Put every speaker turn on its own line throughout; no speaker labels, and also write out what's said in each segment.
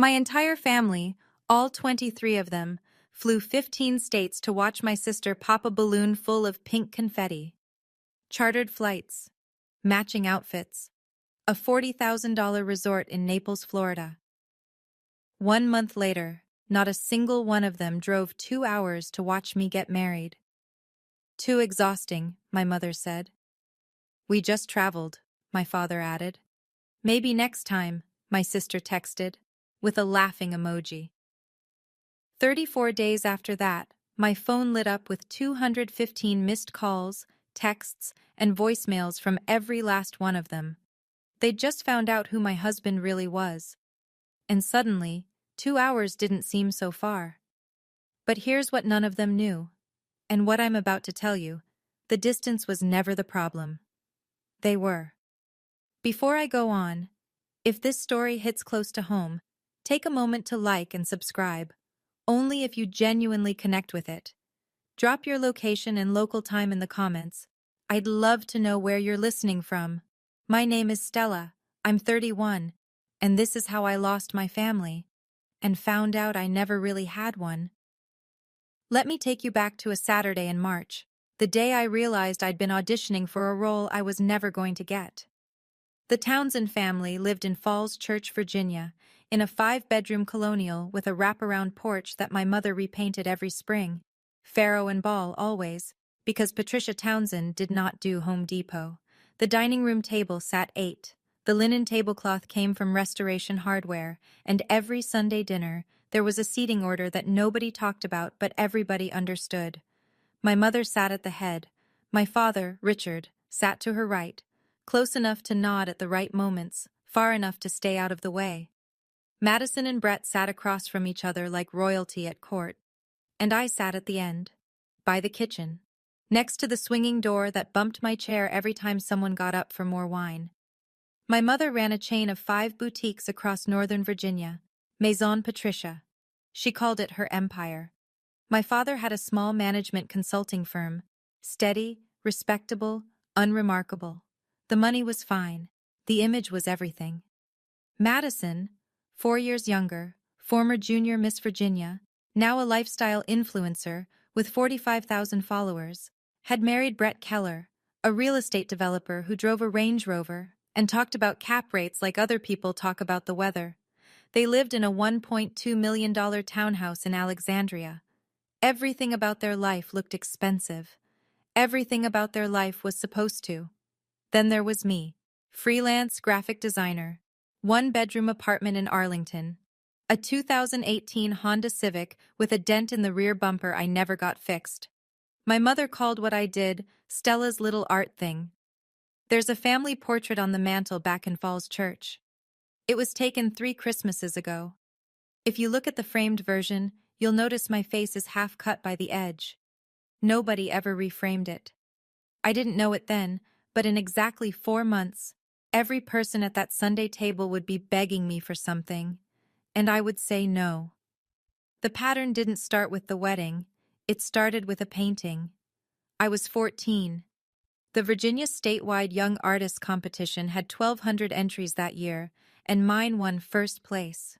My entire family, all 23 of them, flew 15 states to watch my sister pop a balloon full of pink confetti. Chartered flights, matching outfits, a $40,000 resort in Naples, Florida. 1 month later, not a single one of them drove 2 hours to watch me get married. Too exhausting, my mother said. We just traveled, my father added. Maybe next time, my sister texted, with a laughing emoji. 34 days after that, my phone lit up with 215 missed calls, texts, and voicemails from every last one of them. They'd just found out who my husband really was. And suddenly, 2 hours didn't seem so far. But here's what none of them knew. And what I'm about to tell you, the distance was never the problem. They were. Before I go on, if this story hits close to home, take a moment to like and subscribe, only if you genuinely connect with it. Drop your location and local time in the comments. I'd love to know where you're listening from. My name is Stella, I'm 31, and this is how I lost my family, and found out I never really had one. Let me take you back to a Saturday in March, the day I realized I'd been auditioning for a role I was never going to get. The Townsend family lived in Falls Church, Virginia, in a 5-bedroom colonial with a wraparound porch that my mother repainted every spring. Farrow and Ball always, because Patricia Townsend did not do Home Depot. The dining room table sat 8. The linen tablecloth came from Restoration Hardware, and every Sunday dinner, there was a seating order that nobody talked about but everybody understood. My mother sat at the head. My father, Richard, sat to her right, close enough to nod at the right moments, far enough to stay out of the way. Madison and Brett sat across from each other like royalty at court, and I sat at the end, by the kitchen, next to the swinging door that bumped my chair every time someone got up for more wine. My mother ran a chain of 5 boutiques across Northern Virginia, Maison Patricia. She called it her empire. My father had a small management consulting firm, steady, respectable, unremarkable. The money was fine. The image was everything. Madison, 4 years younger, former junior Miss Virginia, now a lifestyle influencer with 45,000 followers, had married Brett Keller, a real estate developer who drove a Range Rover and talked about cap rates like other people talk about the weather. They lived in a $1.2 million townhouse in Alexandria. Everything about their life looked expensive. Everything about their life was supposed to. Then there was me, freelance graphic designer, 1-bedroom apartment in Arlington, a 2018 Honda Civic with a dent in the rear bumper I never got fixed. My mother called what I did Stella's little art thing. There's a family portrait on the mantel back in Falls Church. It was taken 3 Christmases ago. If you look at the framed version, you'll notice my face is half cut by the edge. Nobody ever reframed it. I didn't know it then, but in exactly 4 months, every person at that Sunday table would be begging me for something, and I would say no. The pattern didn't start with the wedding, it started with a painting. I was 14. The Virginia statewide Young Artists competition had 1,200 entries that year, and mine won first place.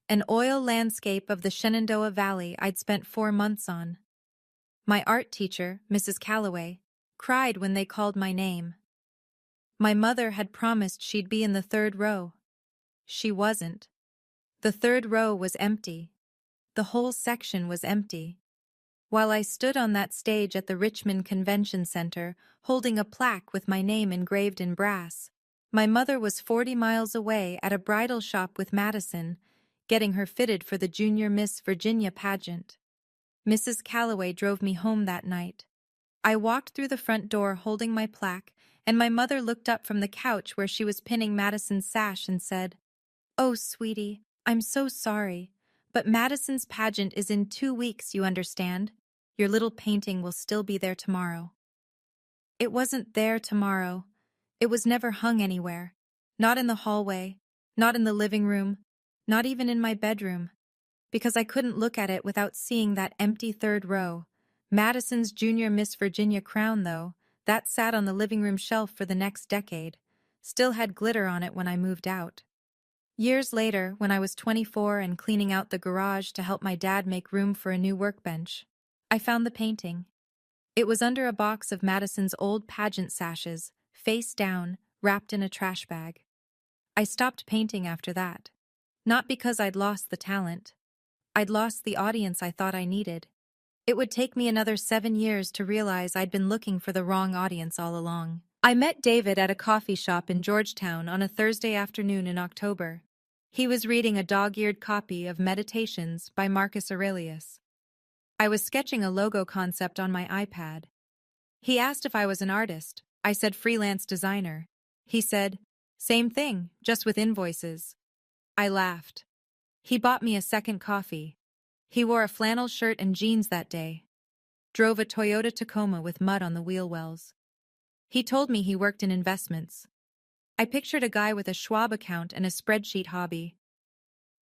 An oil landscape of the Shenandoah Valley I'd spent 4 months on. My art teacher, Mrs. Calloway, cried when they called my name. My mother had promised she'd be in the 3rd row. She wasn't. The 3rd row was empty. The whole section was empty. While I stood on that stage at the Richmond Convention Center, holding a plaque with my name engraved in brass, my mother was 40 miles away at a bridal shop with Madison, getting her fitted for the Junior Miss Virginia pageant. Mrs. Calloway drove me home that night. I walked through the front door holding my plaque, and my mother looked up from the couch where she was pinning Madison's sash and said, "Oh, sweetie, I'm so sorry, but Madison's pageant is in 2 weeks, you understand? Your little painting will still be there tomorrow." It wasn't there tomorrow. It was never hung anywhere. Not in the hallway, not in the living room, not even in my bedroom. Because I couldn't look at it without seeing that empty 3rd row. Madison's Junior Miss Virginia crown, though, that sat on the living room shelf for the next decade, still had glitter on it when I moved out. Years later, when I was 24 and cleaning out the garage to help my dad make room for a new workbench, I found the painting. It was under a box of Madison's old pageant sashes, face down, wrapped in a trash bag. I stopped painting after that. Not because I'd lost the talent. I'd lost the audience I thought I needed. It would take me another 7 years to realize I'd been looking for the wrong audience all along. I met David at a coffee shop in Georgetown on a Thursday afternoon in October. He was reading a dog-eared copy of Meditations by Marcus Aurelius. I was sketching a logo concept on my iPad. He asked if I was an artist. I said freelance designer. He said, same thing, just with invoices. I laughed. He bought me a second coffee. He wore a flannel shirt and jeans that day. Drove a Toyota Tacoma with mud on the wheel wells. He told me he worked in investments. I pictured a guy with a Schwab account and a spreadsheet hobby.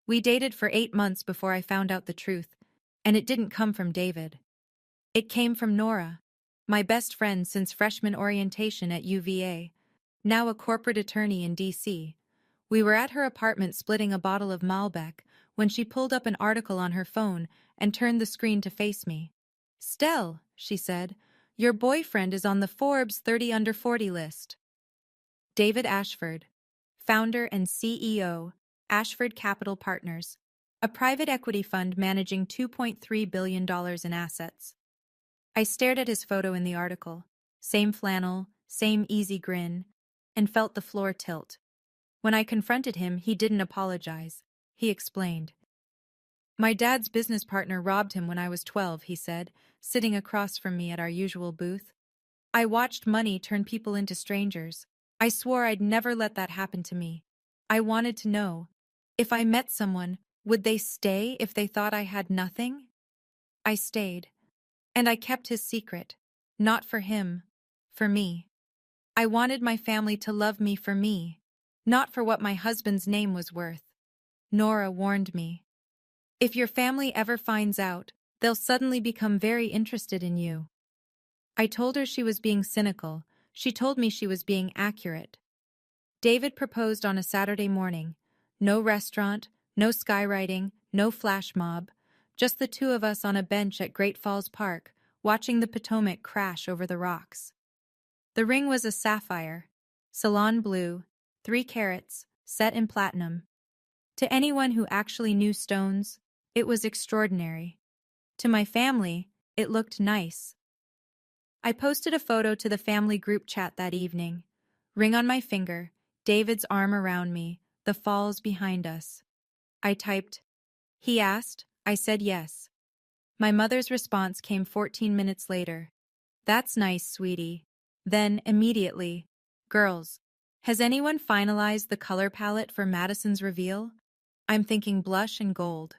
We dated for 8 months before I found out the truth, and it didn't come from David. It came from Nora, my best friend since freshman orientation at UVA, now a corporate attorney in D.C. We were at her apartment splitting a bottle of Malbec when she pulled up an article on her phone and turned the screen to face me. "Stell," she said, "your boyfriend is on the Forbes 30 under 40 list." David Ashford, founder and CEO, Ashford Capital Partners, a private equity fund managing $2.3 billion in assets. I stared at his photo in the article, same flannel, same easy grin, and felt the floor tilt. When I confronted him, he didn't apologize. He explained. "My dad's business partner robbed him when I was 12, he said, sitting across from me at our usual booth. I watched money turn people into strangers. I swore I'd never let that happen to me. I wanted to know, if I met someone, would they stay if they thought I had nothing? I stayed. And I kept his secret. Not for him. For me. I wanted my family to love me for me, not for what my husband's name was worth. Nora warned me. If your family ever finds out, they'll suddenly become very interested in you." I told her she was being cynical. She told me she was being accurate. David proposed on a Saturday morning. No restaurant, no skywriting, no flash mob. Just the two of us on a bench at Great Falls Park, watching the Potomac crash over the rocks. The ring was a sapphire, salon blue, 3 carats, set in platinum. To anyone who actually knew stones, it was extraordinary. To my family, it looked nice. I posted a photo to the family group chat that evening. Ring on my finger, David's arm around me, the falls behind us. I typed, "He asked," I said yes. My mother's response came 14 minutes later. "That's nice, sweetie." Then, immediately, "Girls, has anyone finalized the color palette for Madison's reveal? I'm thinking blush and gold.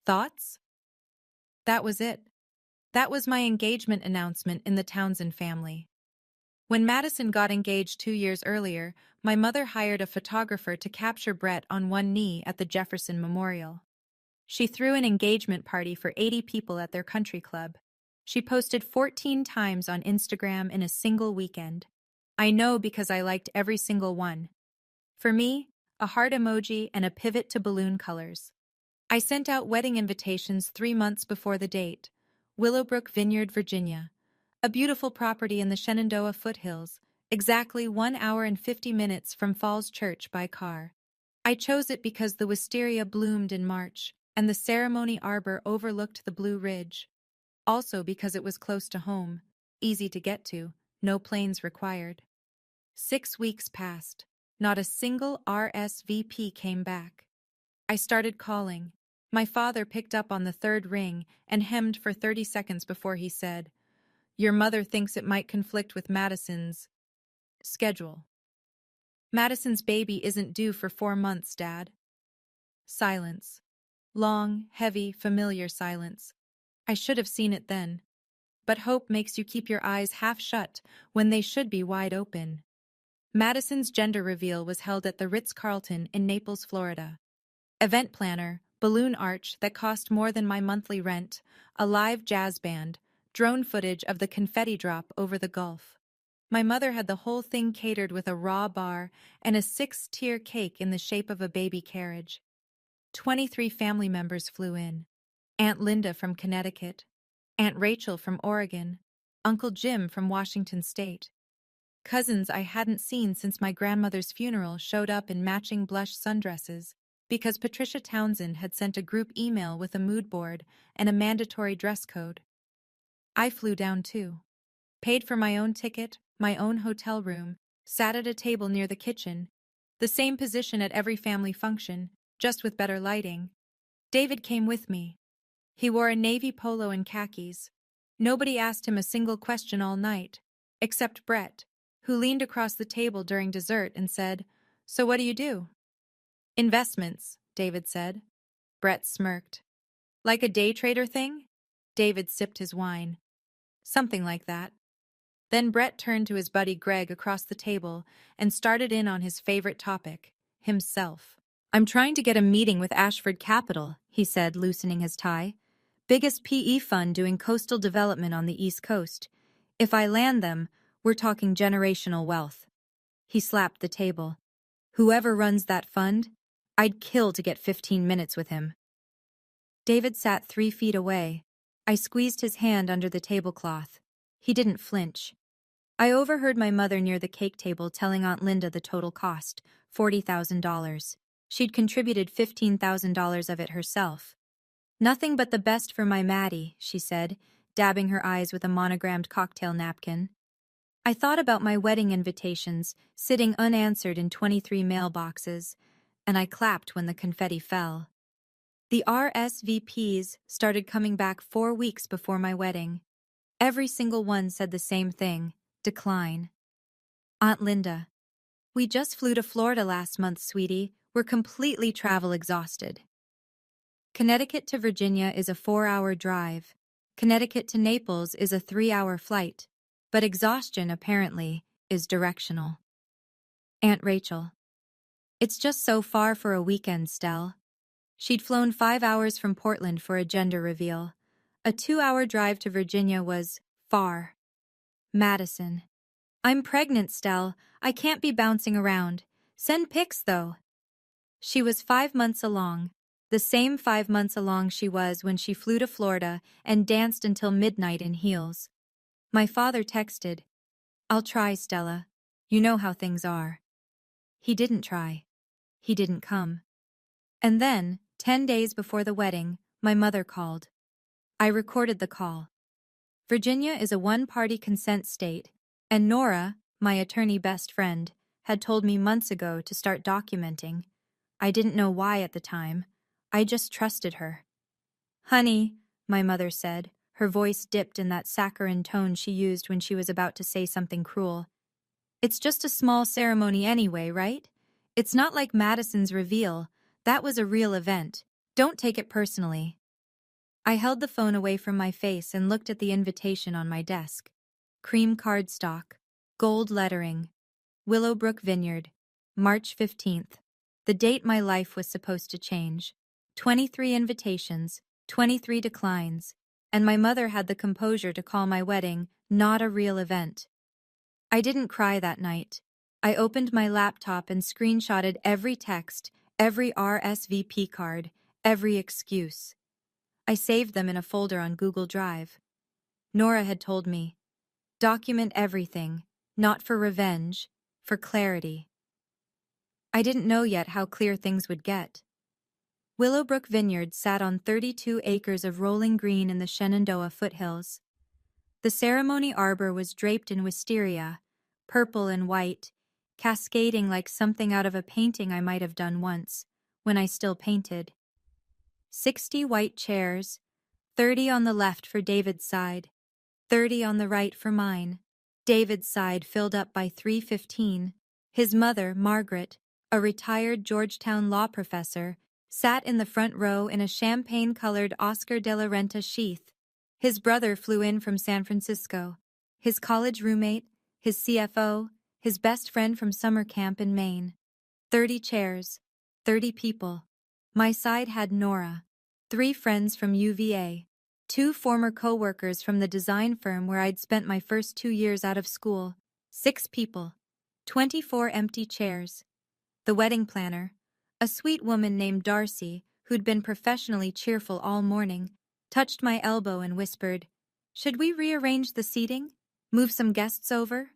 Thoughts?" That was it. That was my engagement announcement in the Townsend family. When Madison got engaged 2 years earlier, my mother hired a photographer to capture Brett on one knee at the Jefferson Memorial. She threw an engagement party for 80 people at their country club. She posted 14 times on Instagram in a single weekend. I know because I liked every single one. For me, a heart emoji and a pivot to balloon colors. I sent out wedding invitations 3 months before the date. Willowbrook Vineyard, Virginia. A beautiful property in the Shenandoah foothills, exactly 1 hour and 50 minutes from Falls Church by car. I chose it because the wisteria bloomed in March, and the ceremony arbor overlooked the Blue Ridge. Also because it was close to home, easy to get to, no planes required. 6 weeks passed. Not a single RSVP came back. I started calling. My father picked up on the third ring and hemmed for 30 seconds before he said, "Your mother thinks it might conflict with Madison's schedule." "Madison's baby isn't due for 4 months, Dad." Silence. Long, heavy, familiar silence. I should have seen it then. But hope makes you keep your eyes half shut when they should be wide open. Madison's gender reveal was held at the Ritz-Carlton in Naples, Florida. Event planner, balloon arch that cost more than my monthly rent, a live jazz band, drone footage of the confetti drop over the Gulf. My mother had the whole thing catered with a raw bar and a 6-tier cake in the shape of a baby carriage. 23 family members flew in. Aunt Linda from Connecticut, Aunt Rachel from Oregon, Uncle Jim from Washington State. Cousins I hadn't seen since my grandmother's funeral showed up in matching blush sundresses because Patricia Townsend had sent a group email with a mood board and a mandatory dress code. I flew down too. Paid for my own ticket, my own hotel room, sat at a table near the kitchen, the same position at every family function, just with better lighting. David came with me. He wore a navy polo and khakis. Nobody asked him a single question all night, except Brett, who leaned across the table during dessert and said, "So what do you do?" "Investments," David said. Brett smirked. "Like a day trader thing?" David sipped his wine. "Something like that." Then Brett turned to his buddy Greg across the table and started in on his favorite topic, himself. "I'm trying to get a meeting with Ashford Capital," he said, loosening his tie. "Biggest PE fund doing coastal development on the East Coast. If I land them, we're talking generational wealth." He slapped the table. "Whoever runs that fund, I'd kill to get 15 minutes with him." David sat 3 feet away. I squeezed his hand under the tablecloth. He didn't flinch. I overheard my mother near the cake table telling Aunt Linda the total cost, $40,000. She'd contributed $15,000 of it herself. "Nothing but the best for my Maddie," she said, dabbing her eyes with a monogrammed cocktail napkin. I thought about my wedding invitations, sitting unanswered in 23 mailboxes, and I clapped when the confetti fell. The RSVPs started coming back 4 weeks before my wedding. Every single one said the same thing: decline. "Aunt Linda, we just flew to Florida last month, sweetie. We're completely travel exhausted." Connecticut to Virginia is a 4-hour drive. Connecticut to Naples is a 3-hour flight. But exhaustion, apparently, is directional. Aunt Rachel: "It's just so far for a weekend, Stell." She'd flown 5 hours from Portland for a gender reveal. A 2-hour drive to Virginia was far. Madison: "I'm pregnant, Stell. I can't be bouncing around. Send pics, though." She was 5 months along, the same 5 months along she was when she flew to Florida and danced until midnight in heels. My father texted, "I'll try, Stella. You know how things are." He didn't try. He didn't come. And then, 10 days before the wedding, my mother called. I recorded the call. Virginia is a one-party consent state, and Nora, my attorney best friend, had told me months ago to start documenting. I didn't know why at the time. I just trusted her. "Honey," my mother said, her voice dipped in that saccharine tone she used when she was about to say something cruel. "It's just a small ceremony anyway, right? It's not like Madison's reveal. That was a real event. Don't take it personally." I held the phone away from my face and looked at the invitation on my desk. Cream cardstock, gold lettering, Willowbrook Vineyard, March 15th, the date my life was supposed to change. 23 invitations, 23 declines, and my mother had the composure to call my wedding not a real event. I didn't cry that night. I opened my laptop and screenshotted every text, every RSVP card, every excuse. I saved them in a folder on Google Drive. Nora had told me, "Document everything, not for revenge, for clarity." I didn't know yet how clear things would get. Willowbrook Vineyard sat on 32 acres of rolling green in the Shenandoah foothills. The ceremony arbor was draped in wisteria, purple and white, cascading like something out of a painting I might have done once, when I still painted. 60 white chairs, 30 on the left for David's side, 30 on the right for mine. David's side filled up by 3:15. His mother, Margaret, a retired Georgetown law professor, sat in the front row in a champagne-colored Oscar de la Renta sheath. His brother flew in from San Francisco. His college roommate, his CFO, his best friend from summer camp in Maine. 30 chairs, 30 people. My side had Nora, 3 friends from UVA, 2 former co-workers from the design firm where I'd spent my first 2 years out of school, 6 people, 24 empty chairs. The wedding planner, a sweet woman named Darcy, who'd been professionally cheerful all morning, touched my elbow and whispered, "Should we rearrange the seating? Move some guests over?"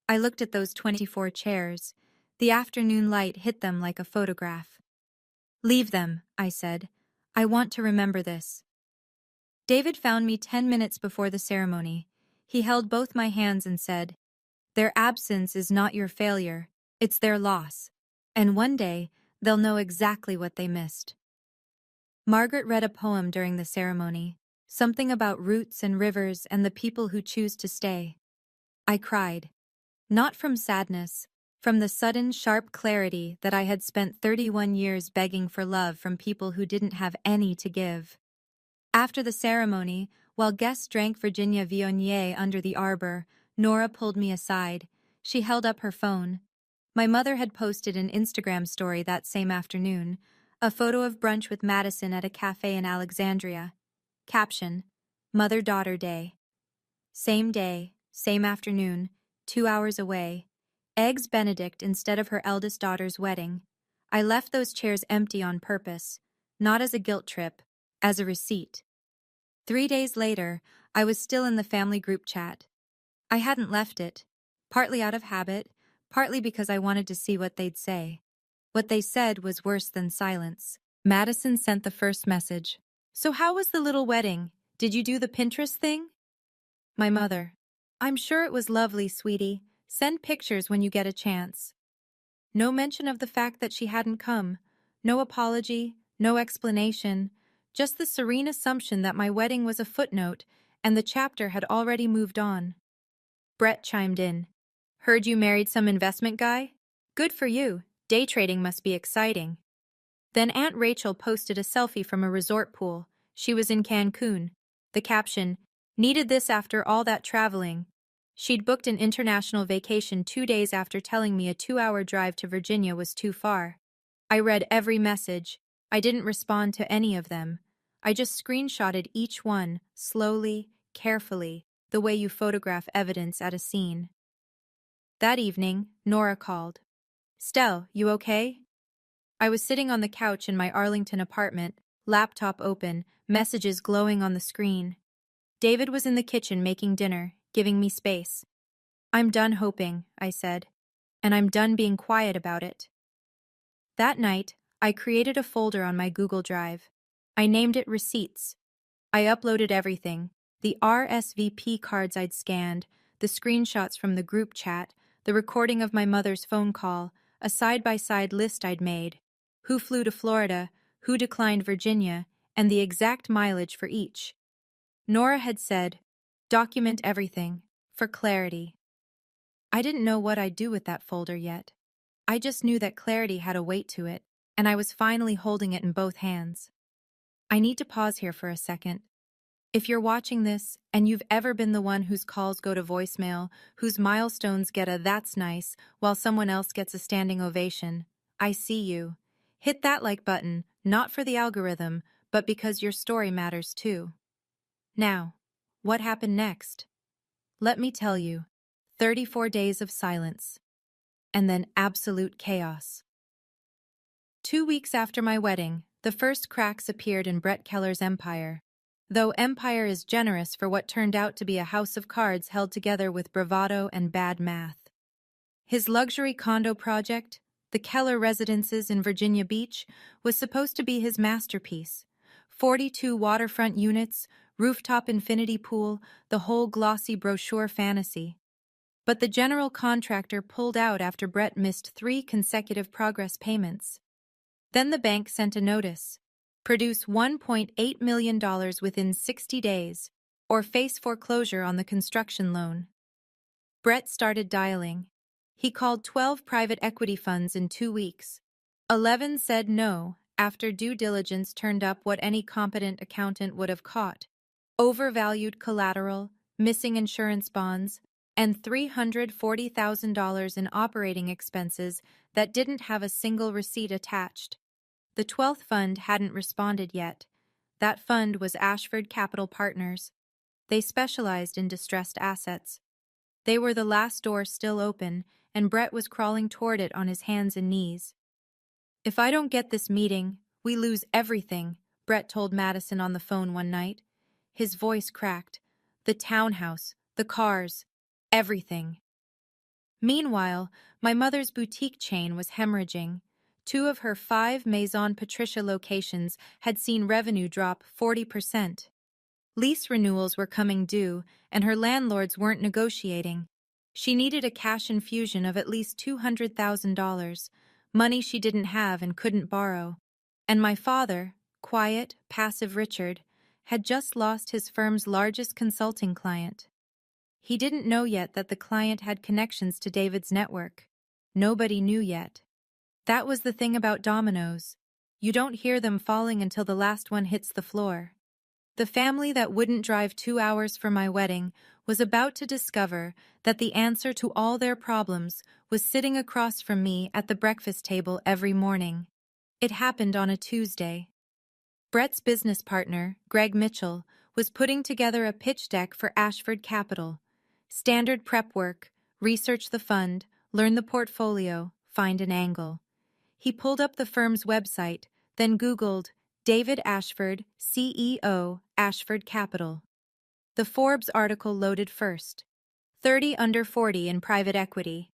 I looked at those 24 chairs. The afternoon light hit them like a photograph. "Leave them," I said. "I want to remember this." David found me 10 minutes before the ceremony. He held both my hands and said, "Their absence is not your failure, it's their loss. And one day, they'll know exactly what they missed." Margaret read a poem during the ceremony, something about roots and rivers and the people who choose to stay. I cried. Not from sadness, from the sudden sharp clarity that I had spent 31 years begging for love from people who didn't have any to give. After the ceremony, while guests drank Virginia Viognier under the arbor, Nora pulled me aside. She held up her phone. My mother had posted an Instagram story that same afternoon, a photo of brunch with Madison at a cafe in Alexandria. Caption: Mother-Daughter Day. Same day, same afternoon, 2 hours away. Eggs Benedict instead of her eldest daughter's wedding. I left those chairs empty on purpose, not as a guilt trip, as a receipt. 3 days later, I was still in the family group chat. I hadn't left it, partly out of habit, partly because I wanted to see what they'd say. What they said was worse than silence. Madison sent the first message. "So how was the little wedding? Did you do the Pinterest thing?" My mother. "I'm sure it was lovely, sweetie. Send pictures when you get a chance." No mention of the fact that she hadn't come. No apology, no explanation. Just the serene assumption that my wedding was a footnote and the chapter had already moved on. Brett chimed in. "Heard you married some investment guy? Good for you. Day trading must be exciting." Then Aunt Rachel posted a selfie from a resort pool. She was in Cancun. The caption, "Needed this after all that traveling." She'd booked an international vacation 2 days after telling me a 2-hour drive to Virginia was too far. I read every message. I didn't respond to any of them. I just screenshotted each one, slowly, carefully, the way you photograph evidence at a scene. That evening, Nora called. "Stell, you okay?" I was sitting on the couch in my Arlington apartment, laptop open, messages glowing on the screen. David was in the kitchen making dinner, giving me space. "I'm done hoping," I said, "and I'm done being quiet about it." That night, I created a folder on my Google Drive. I named it Receipts. I uploaded everything: the RSVP cards I'd scanned, the screenshots from the group chat, the recording of my mother's phone call, a side-by-side list I'd made, who flew to Florida, who declined Virginia, and the exact mileage for each. Nora had said, "Document everything, for clarity." I didn't know what I'd do with that folder yet. I just knew that clarity had a weight to it, and I was finally holding it in both hands. I need to pause here for a second. If you're watching this, and you've ever been the one whose calls go to voicemail, whose milestones get a "that's nice," while someone else gets a standing ovation, I see you. Hit that like button, not for the algorithm, but because your story matters too. Now, what happened next? Let me tell you, 34 days of silence. And then absolute chaos. 2 weeks after my wedding, the first cracks appeared in Brett Keller's empire. Though empire is generous for what turned out to be a house of cards held together with bravado and bad math. His luxury condo project, the Keller Residences in Virginia Beach, was supposed to be his masterpiece. 42 waterfront units, rooftop infinity pool, the whole glossy brochure fantasy. But the general contractor pulled out after Brett missed 3 consecutive progress payments. Then the bank sent a notice. Produce $1.8 million within 60 days, or face foreclosure on the construction loan. Brett started dialing. He called 12 private equity funds in 2 weeks. 11 said no, after due diligence turned up what any competent accountant would have caught: overvalued collateral, missing insurance bonds, and $340,000 in operating expenses that didn't have a single receipt attached. The 12th fund hadn't responded yet. That fund was Ashford Capital Partners. They specialized in distressed assets. They were the last door still open, and Brett was crawling toward it on his hands and knees. "If I don't get this meeting, we lose everything," Brett told Madison on the phone one night. His voice cracked. "The townhouse, the cars, everything." Meanwhile, my mother's boutique chain was hemorrhaging. 2 of her 5 Maison Patricia locations had seen revenue drop 40%. Lease renewals were coming due, and her landlords weren't negotiating. She needed a cash infusion of at least $200,000, money she didn't have and couldn't borrow. And my father, quiet, passive Richard, had just lost his firm's largest consulting client. He didn't know yet that the client had connections to David's network. Nobody knew yet. That was the thing about dominoes. You don't hear them falling until the last one hits the floor. The family that wouldn't drive 2 hours for my wedding was about to discover that the answer to all their problems was sitting across from me at the breakfast table every morning. It happened on a Tuesday. Brett's business partner, Greg Mitchell, was putting together a pitch deck for Ashford Capital. Standard prep work, research the fund, learn the portfolio, find an angle. He pulled up the firm's website, then Googled David Ashford, CEO, Ashford Capital. The Forbes article loaded first. 30 under 40 in private equity.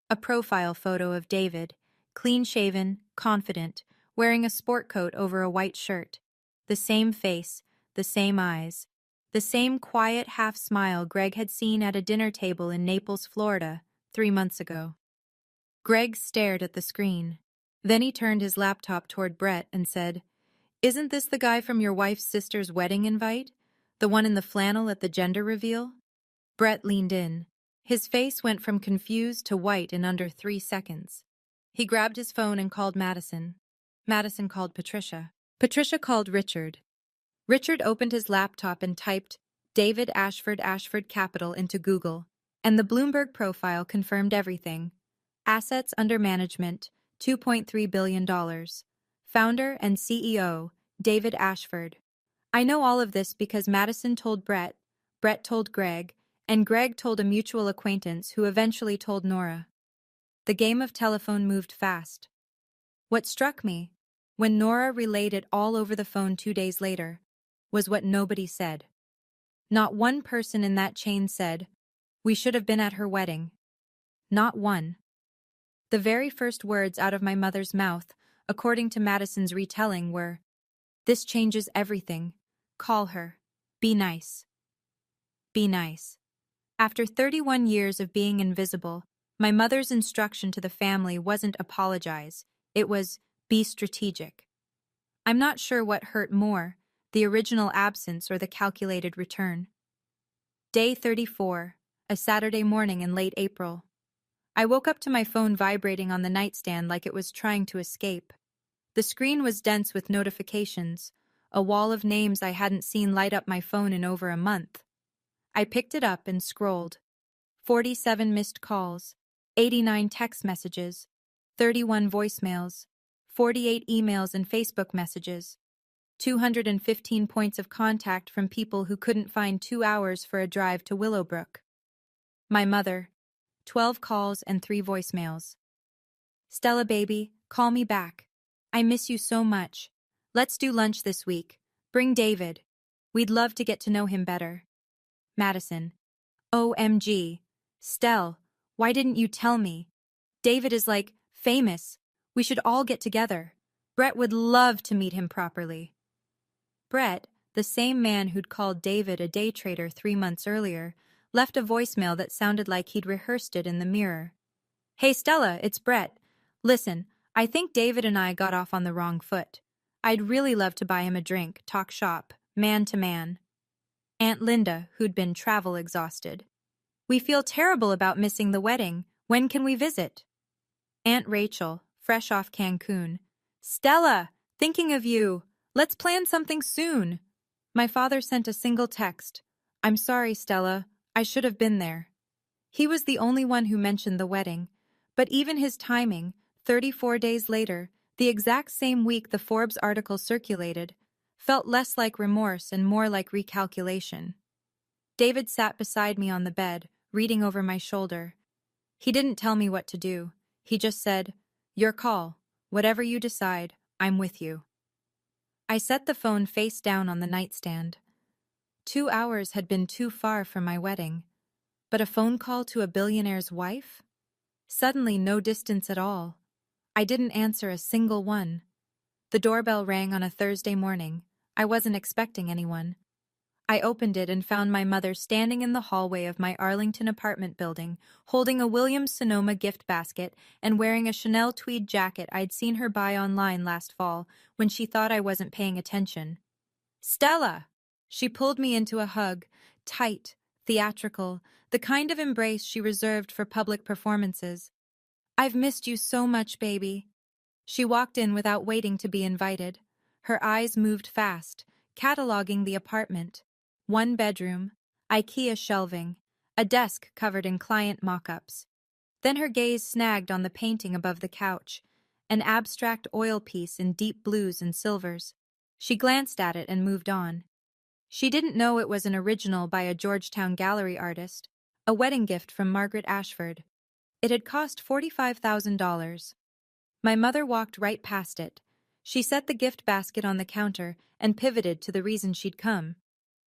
A profile photo of David, clean-shaven, confident, wearing a sport coat over a white shirt. The same face, the same eyes, the same quiet half-smile Greg had seen at a dinner table in Naples, Florida, 3 months ago. Greg stared at the screen. Then he turned his laptop toward Brett and said, "Isn't this the guy from your wife's sister's wedding invite? The one in the flannel at the gender reveal?" Brett leaned in. His face went from confused to white in under 3 seconds. He grabbed his phone and called Madison. Madison called Patricia. Patricia called Richard. Richard opened his laptop and typed David Ashford Capital into Google, and the Bloomberg profile confirmed everything. Assets under management, $2.3 billion. Founder and CEO, David Ashford. I know all of this because Madison told Brett, Brett told Greg, and Greg told a mutual acquaintance who eventually told Nora. The game of telephone moved fast. What struck me, when Nora relayed it all over the phone 2 days later, was what nobody said. Not one person in that chain said, "We should have been at her wedding." Not one. The very first words out of my mother's mouth, according to Madison's retelling, were, "This changes everything. Call her. Be nice." Be nice. After 31 years of being invisible, my mother's instruction to the family wasn't apologize, it was be strategic. I'm not sure what hurt more, the original absence or the calculated return. Day 34, a Saturday morning in late April. I woke up to my phone vibrating on the nightstand like it was trying to escape. The screen was dense with notifications, a wall of names I hadn't seen light up my phone in over a month. I picked it up and scrolled. 47 missed calls, 89 text messages, 31 voicemails, 48 emails and Facebook messages, 215 points of contact from people who couldn't find 2 hours for a drive to Willowbrook. My mother, 12 calls and 3 voicemails. "Stella baby, call me back. I miss you so much. Let's do lunch this week. Bring David. We'd love to get to know him better." Madison, "OMG. Stell, why didn't you tell me? David is like, famous. We should all get together. Brett would love to meet him properly." Brett, the same man who'd called David a day trader 3 months earlier, left a voicemail that sounded like he'd rehearsed it in the mirror. "Hey Stella, it's Brett. Listen, I think David and I got off on the wrong foot. I'd really love to buy him a drink, talk shop, man to man." Aunt Linda, who'd been travel exhausted. "We feel terrible about missing the wedding. When can we visit?" Aunt Rachel, fresh off Cancun. "Stella, thinking of you. Let's plan something soon." My father sent a single text. "I'm sorry, Stella. I should have been there." He was the only one who mentioned the wedding, but even his timing, 34 days later, the exact same week the Forbes article circulated, felt less like remorse and more like recalculation. David sat beside me on the bed, reading over my shoulder. He didn't tell me what to do. He just said, "Your call. Whatever you decide, I'm with you." I set the phone face down on the nightstand. 2 hours had been too far from my wedding. But a phone call to a billionaire's wife? Suddenly no distance at all. I didn't answer a single one. The doorbell rang on a Thursday morning. I wasn't expecting anyone. I opened it and found my mother standing in the hallway of my Arlington apartment building, holding a Williams-Sonoma gift basket and wearing a Chanel tweed jacket I'd seen her buy online last fall when she thought I wasn't paying attention. "Stella!" She pulled me into a hug, tight, theatrical, the kind of embrace she reserved for public performances. "I've missed you so much, baby." She walked in without waiting to be invited. Her eyes moved fast, cataloging the apartment. 1 bedroom, IKEA shelving, a desk covered in client mock-ups. Then her gaze snagged on the painting above the couch, an abstract oil piece in deep blues and silvers. She glanced at it and moved on. She didn't know it was an original by a Georgetown gallery artist, a wedding gift from Margaret Ashford. It had cost $45,000. My mother walked right past it. She set the gift basket on the counter and pivoted to the reason she'd come.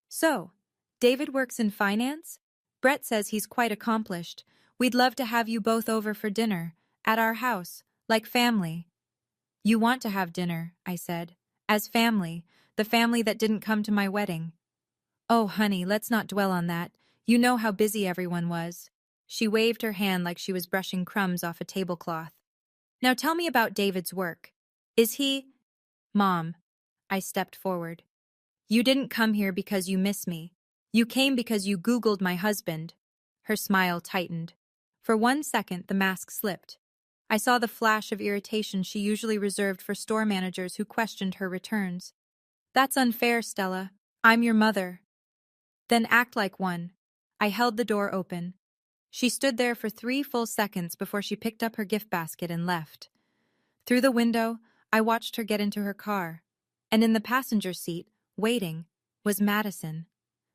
"So, David works in finance? Brett says he's quite accomplished. We'd love to have you both over for dinner, at our house, like family." "You want to have dinner," I said. "As family, the family that didn't come to my wedding." "Oh, honey, let's not dwell on that. You know how busy everyone was." She waved her hand like she was brushing crumbs off a tablecloth. "Now tell me about David's work. Is he—" "Mom." I stepped forward. "You didn't come here because you miss me. You came because you Googled my husband." Her smile tightened. For 1 second, the mask slipped. I saw the flash of irritation she usually reserved for store managers who questioned her returns. "That's unfair, Stella. I'm your mother." "Then act like one." I held the door open. She stood there for 3 full seconds before she picked up her gift basket and left. Through the window, I watched her get into her car. And in the passenger seat, waiting, was Madison.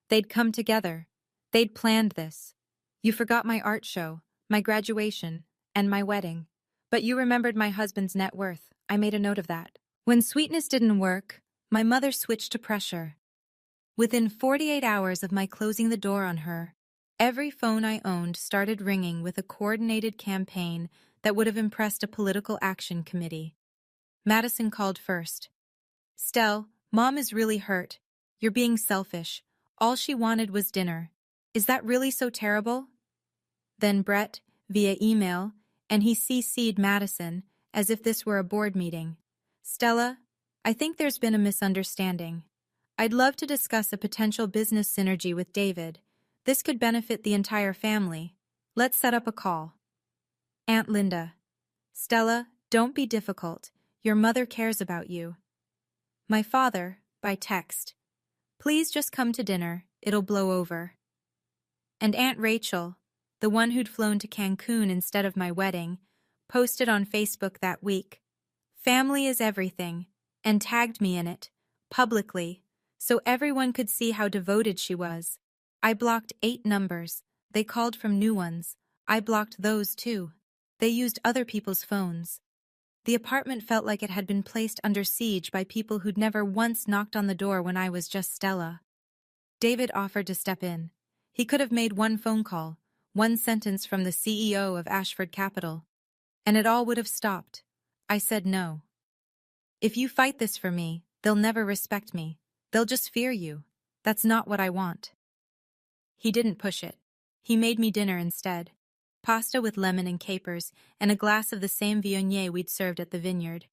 They'd come together. They'd planned this. "You forgot my art show, my graduation, and my wedding. But you remembered my husband's net worth. I made a note of that." When sweetness didn't work, my mother switched to pressure. Within 48 hours of my closing the door on her, every phone I owned started ringing with a coordinated campaign that would have impressed a political action committee. Madison called first. "Stell, Mom is really hurt. You're being selfish. All she wanted was dinner. Is that really so terrible?" Then Brett, via email, and he CC'd Madison, as if this were a board meeting. "Stella, I think there's been a misunderstanding. I'd love to discuss a potential business synergy with David. This could benefit the entire family. Let's set up a call." Aunt Linda. "Stella, don't be difficult. Your mother cares about you." My father, by text. "Please just come to dinner. It'll blow over." And Aunt Rachel, the one who'd flown to Cancun instead of my wedding, posted on Facebook that week, "Family is everything," and tagged me in it, publicly, so everyone could see how devoted she was. I blocked 8 numbers. They called from new ones. I blocked those too. They used other people's phones. The apartment felt like it had been placed under siege by people who'd never once knocked on the door when I was just Stella. David offered to step in. He could have made one phone call, one sentence from the CEO of Ashford Capital, and it all would have stopped. I said no. "If you fight this for me, they'll never respect me. They'll just fear you. That's not what I want." He didn't push it. He made me dinner instead. Pasta with lemon and capers, and a glass of the same Viognier we'd served at the vineyard.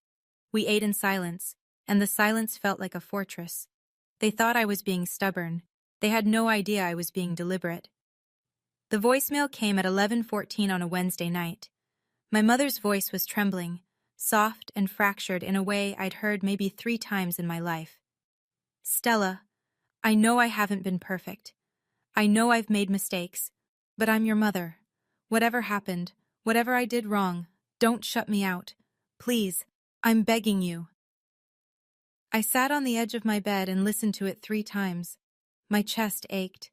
We ate in silence, and the silence felt like a fortress. They thought I was being stubborn. They had no idea I was being deliberate. The voicemail came at 11:14 on a Wednesday night. My mother's voice was trembling, soft and fractured in a way I'd heard maybe 3 times in my life. "Stella, I know I haven't been perfect. I know I've made mistakes, but I'm your mother. Whatever happened, whatever I did wrong, don't shut me out. Please, I'm begging you." I sat on the edge of my bed and listened to it 3 times. My chest ached.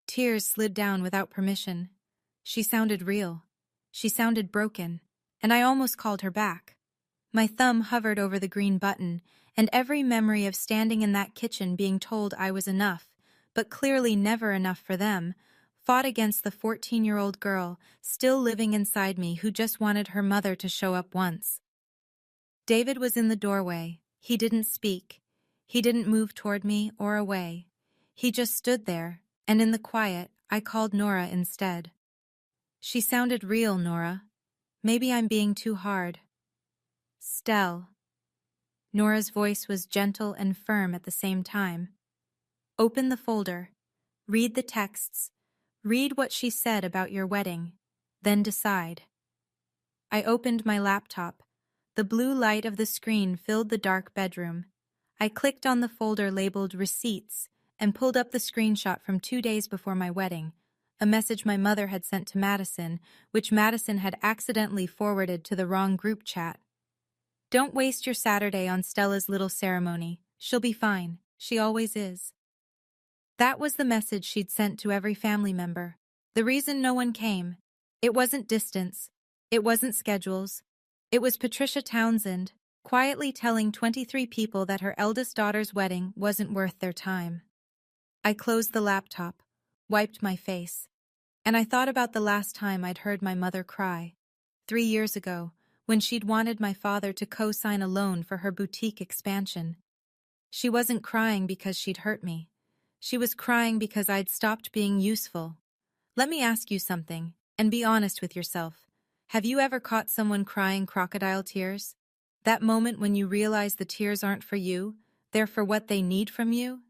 Tears slid down without permission. She sounded real. She sounded broken, and I almost called her back. My thumb hovered over the green button, and every memory of standing in that kitchen being told I was enough, but clearly never enough for them, fought against the 14-year-old girl still living inside me who just wanted her mother to show up once. David was in the doorway. He didn't speak. He didn't move toward me or away. He just stood there, and in the quiet, I called Nora instead. She sounded real, Nora. Maybe I'm being too hard. Stell. Nora's voice was gentle and firm at the same time. Open the folder. Read the texts. Read what she said about your wedding. Then decide. I opened my laptop. The blue light of the screen filled the dark bedroom. I clicked on the folder labeled Receipts and pulled up the screenshot from 2 days before my wedding, a message my mother had sent to Madison, which Madison had accidentally forwarded to the wrong group chat. Don't waste your Saturday on Stella's little ceremony. She'll be fine. She always is. That was the message she'd sent to every family member. The reason no one came. It wasn't distance. It wasn't schedules. It was Patricia Townsend, quietly telling 23 people that her eldest daughter's wedding wasn't worth their time. I closed the laptop, wiped my face, and I thought about the last time I'd heard my mother cry. 3 years ago, when she'd wanted my father to co-sign a loan for her boutique expansion. She wasn't crying because she'd hurt me. She was crying because I'd stopped being useful. Let me ask you something, and be honest with yourself. Have you ever caught someone crying crocodile tears? That moment when you realize the tears aren't for you, they're for what they need from you?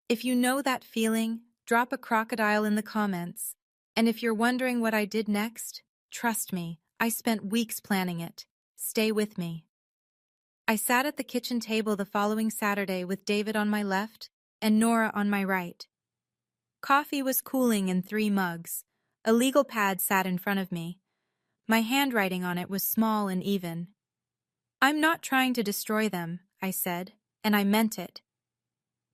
If you know that feeling, drop a crocodile in the comments. And if you're wondering what I did next, trust me, I spent weeks planning it. Stay with me. I sat at the kitchen table the following Saturday with David on my left and Nora on my right. Coffee was cooling in 3 mugs. A legal pad sat in front of me. My handwriting on it was small and even. I'm not trying to destroy them, I said, and I meant it.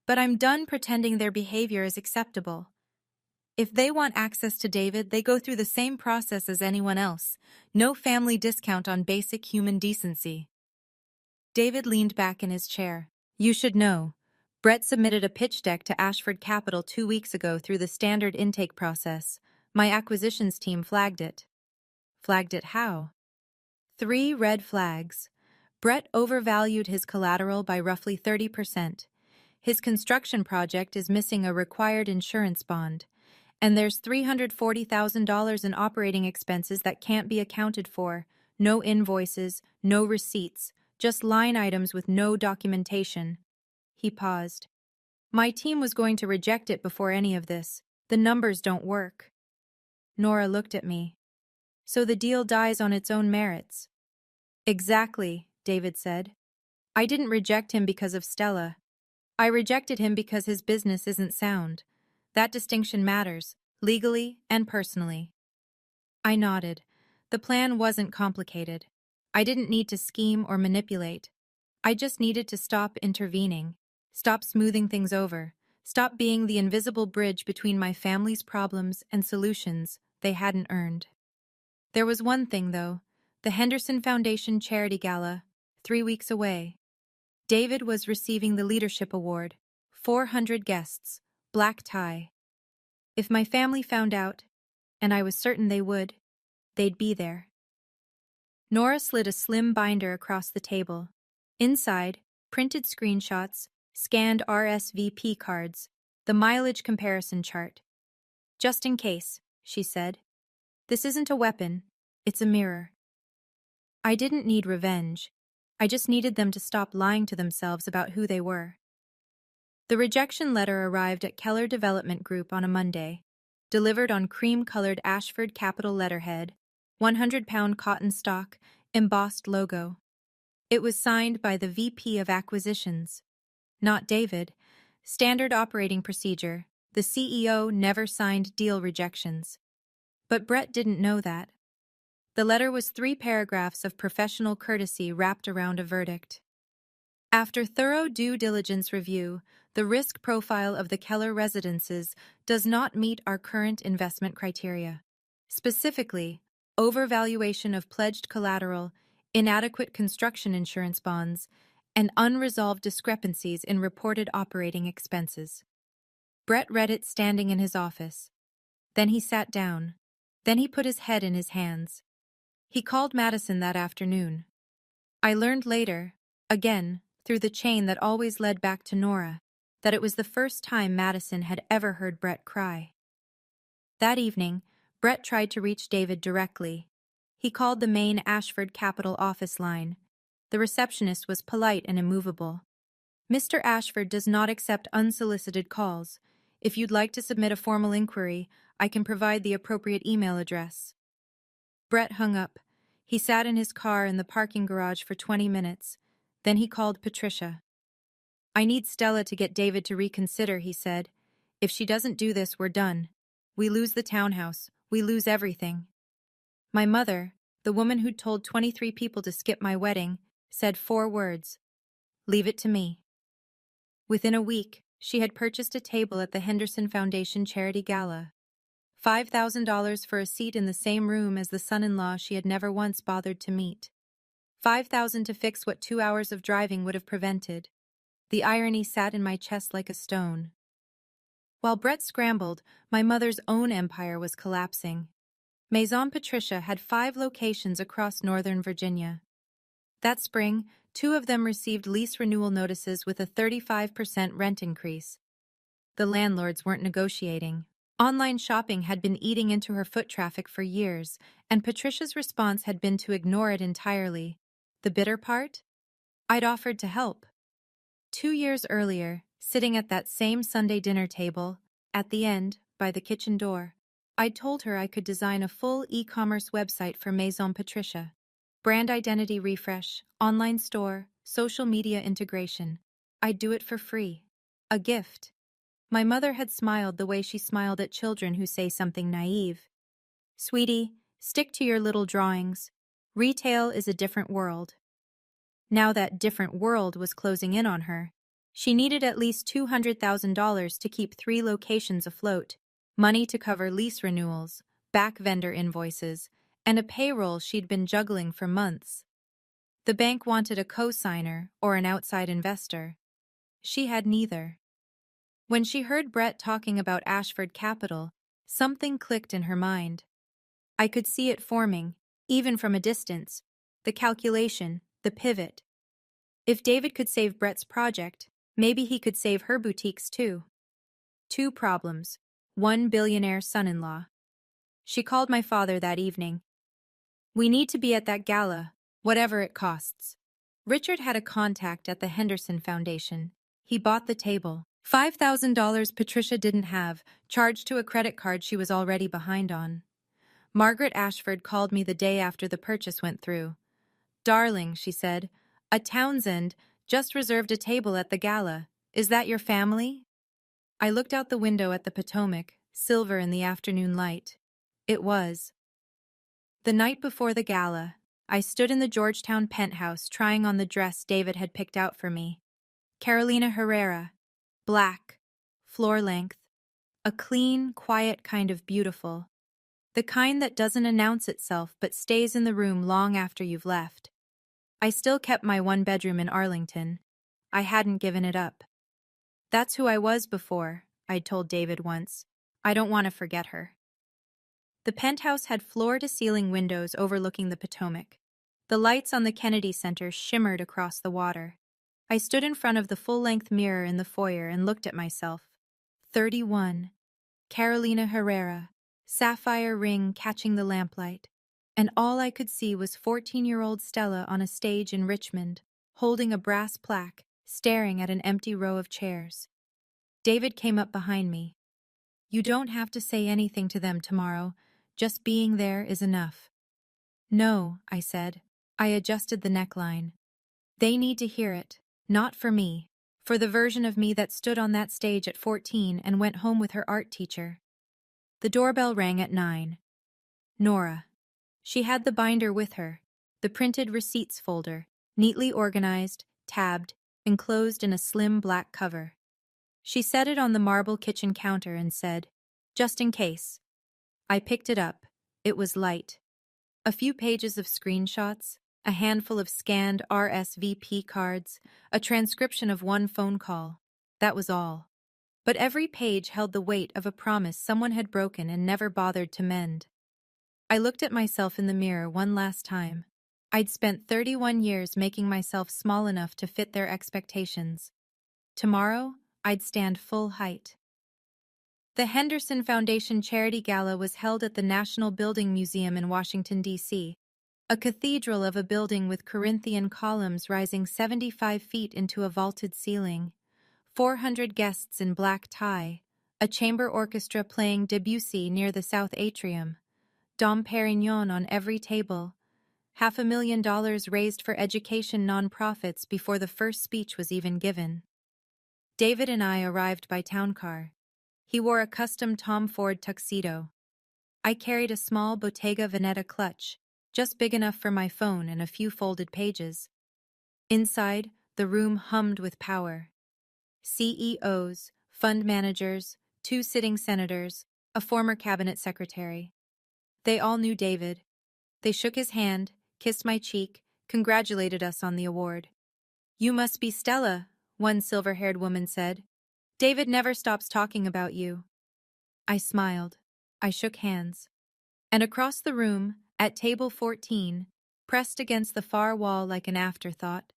But I'm done pretending their behavior is acceptable. If they want access to David, they go through the same process as anyone else. No family discount on basic human decency. David leaned back in his chair. You should know. Brett submitted a pitch deck to Ashford Capital 2 weeks ago through the standard intake process. My acquisitions team flagged it. Flagged it how? 3 red flags. Brett overvalued his collateral by roughly 30%. His construction project is missing a required insurance bond. And there's $340,000 in operating expenses that can't be accounted for. No invoices, no receipts, just line items with no documentation. He paused. My team was going to reject it before any of this. The numbers don't work. Nora looked at me. So the deal dies on its own merits. Exactly, David said. I didn't reject him because of Stella. I rejected him because his business isn't sound. That distinction matters, legally and personally. I nodded. The plan wasn't complicated. I didn't need to scheme or manipulate. I just needed to stop intervening, stop smoothing things over, stop being the invisible bridge between my family's problems and solutions they hadn't earned. There was one thing, though. The Henderson Foundation Charity Gala, 3 weeks away. David was receiving the Leadership Award. 400 guests. Black tie. If my family found out, and I was certain they would, they'd be there. Nora slid a slim binder across the table. Inside, printed screenshots, scanned RSVP cards, the mileage comparison chart. Just in case, she said. This isn't a weapon, it's a mirror. I didn't need revenge. I just needed them to stop lying to themselves about who they were. The rejection letter arrived at Keller Development Group on a Monday, delivered on cream-colored Ashford Capital letterhead, 100-pound cotton stock, embossed logo. It was signed by the VP of Acquisitions. Not David. Standard operating procedure. The CEO never signed deal rejections. But Brett didn't know that. The letter was 3 paragraphs of professional courtesy wrapped around a verdict. After thorough due diligence review, the risk profile of the Keller residences does not meet our current investment criteria. Specifically, overvaluation of pledged collateral, inadequate construction insurance bonds, and unresolved discrepancies in reported operating expenses. Brett read it standing in his office. Then he sat down. Then he put his head in his hands. He called Madison that afternoon. I learned later, again, through the chain that always led back to Nora, that it was the first time Madison had ever heard Brett cry. That evening, Brett tried to reach David directly. He called the main Ashford Capital office line. The receptionist was polite and immovable. Mr. Ashford does not accept unsolicited calls. If you'd like to submit a formal inquiry, I can provide the appropriate email address. Brett hung up. He sat in his car in the parking garage for 20 minutes. Then he called Patricia. I need Stella to get David to reconsider, he said. If she doesn't do this, we're done. We lose the townhouse. We lose everything. My mother, the woman who'd told 23 people to skip my wedding, said 4 words. Leave it to me. Within a week, she had purchased a table at the Henderson Foundation Charity Gala. $5,000 for a seat in the same room as the son-in-law she had never once bothered to meet. $5,000 to fix what 2 hours of driving would have prevented. The irony sat in my chest like a stone. While Brett scrambled, my mother's own empire was collapsing. Maison Patricia had 5 locations across Northern Virginia. That spring, 2 of them received lease renewal notices with a 35% rent increase. The landlords weren't negotiating. Online shopping had been eating into her foot traffic for years, and Patricia's response had been to ignore it entirely. The bitter part? I'd offered to help. 2 years earlier, sitting at that same Sunday dinner table, at the end, by the kitchen door, I'd told her I could design a full e-commerce website for Maison Patricia. Brand identity refresh, online store, social media integration. I'd do it for free. A gift. My mother had smiled the way she smiled at children who say something naive. Sweetie, stick to your little drawings. Retail is a different world. Now that different world was closing in on her. She needed at least $200,000 to keep 3 locations afloat, money to cover lease renewals, back vendor invoices, and a payroll she'd been juggling for months. The bank wanted a co-signer or an outside investor. She had neither. When she heard Brett talking about Ashford Capital, something clicked in her mind. I could see it forming, even from a distance, the calculation, the pivot. If David could save Brett's project, maybe he could save her boutiques too. 2 problems. 1 billionaire son-in-law. She called my father that evening. We need to be at that gala, whatever it costs. Richard had a contact at the Henderson Foundation. He bought the table. $5,000 Patricia didn't have, charged to a credit card she was already behind on. Margaret Ashford called me the day after the purchase went through. Darling, she said, a Townsend just reserved a table at the gala. Is that your family? I looked out the window at the Potomac, silver in the afternoon light. It was. The night before the gala, I stood in the Georgetown penthouse trying on the dress David had picked out for me. Carolina Herrera. Black. Floor length. A clean, quiet kind of beautiful. The kind that doesn't announce itself but stays in the room long after you've left. I still kept my 1 bedroom in Arlington. I hadn't given it up. That's who I was before, I'd told David once. I don't want to forget her. The penthouse had floor-to-ceiling windows overlooking the Potomac. The lights on the Kennedy Center shimmered across the water. I stood in front of the full-length mirror in the foyer and looked at myself. 31. Carolina Herrera. Sapphire ring catching the lamplight. And all I could see was 14-year-old Stella on a stage in Richmond, holding a brass plaque, staring at an empty row of chairs. David came up behind me. You don't have to say anything to them tomorrow. Just being there is enough. No, I said. I adjusted the neckline. They need to hear it, not for me, for the version of me that stood on that stage at 14 and went home with her art teacher. The doorbell rang at 9. Nora. She had the binder with her, the printed receipts folder, neatly organized, tabbed, enclosed in a slim black cover. She set it on the marble kitchen counter and said, "Just in case." I picked it up. It was light. A few pages of screenshots, a handful of scanned RSVP cards, a transcription of one phone call. That was all. But every page held the weight of a promise someone had broken and never bothered to mend. I looked at myself in the mirror one last time. I'd spent 31 years making myself small enough to fit their expectations. Tomorrow, I'd stand full height. The Henderson Foundation Charity Gala was held at the National Building Museum in Washington, D.C., a cathedral of a building with Corinthian columns rising 75 feet into a vaulted ceiling, 400 guests in black tie, a chamber orchestra playing Debussy near the south atrium, Dom Perignon on every table, $500,000 raised for education nonprofits before the first speech was even given. David and I arrived by town car. He wore a custom Tom Ford tuxedo. I carried a small Bottega Veneta clutch, just big enough for my phone and a few folded pages. Inside, the room hummed with power. CEOs, fund managers, 2 sitting senators, a former cabinet secretary. They all knew David. They shook his hand, kissed my cheek, congratulated us on the award. "You must be Stella," one silver-haired woman said. "David never stops talking about you." I smiled. I shook hands. And across the room, at table 14, pressed against the far wall like an afterthought,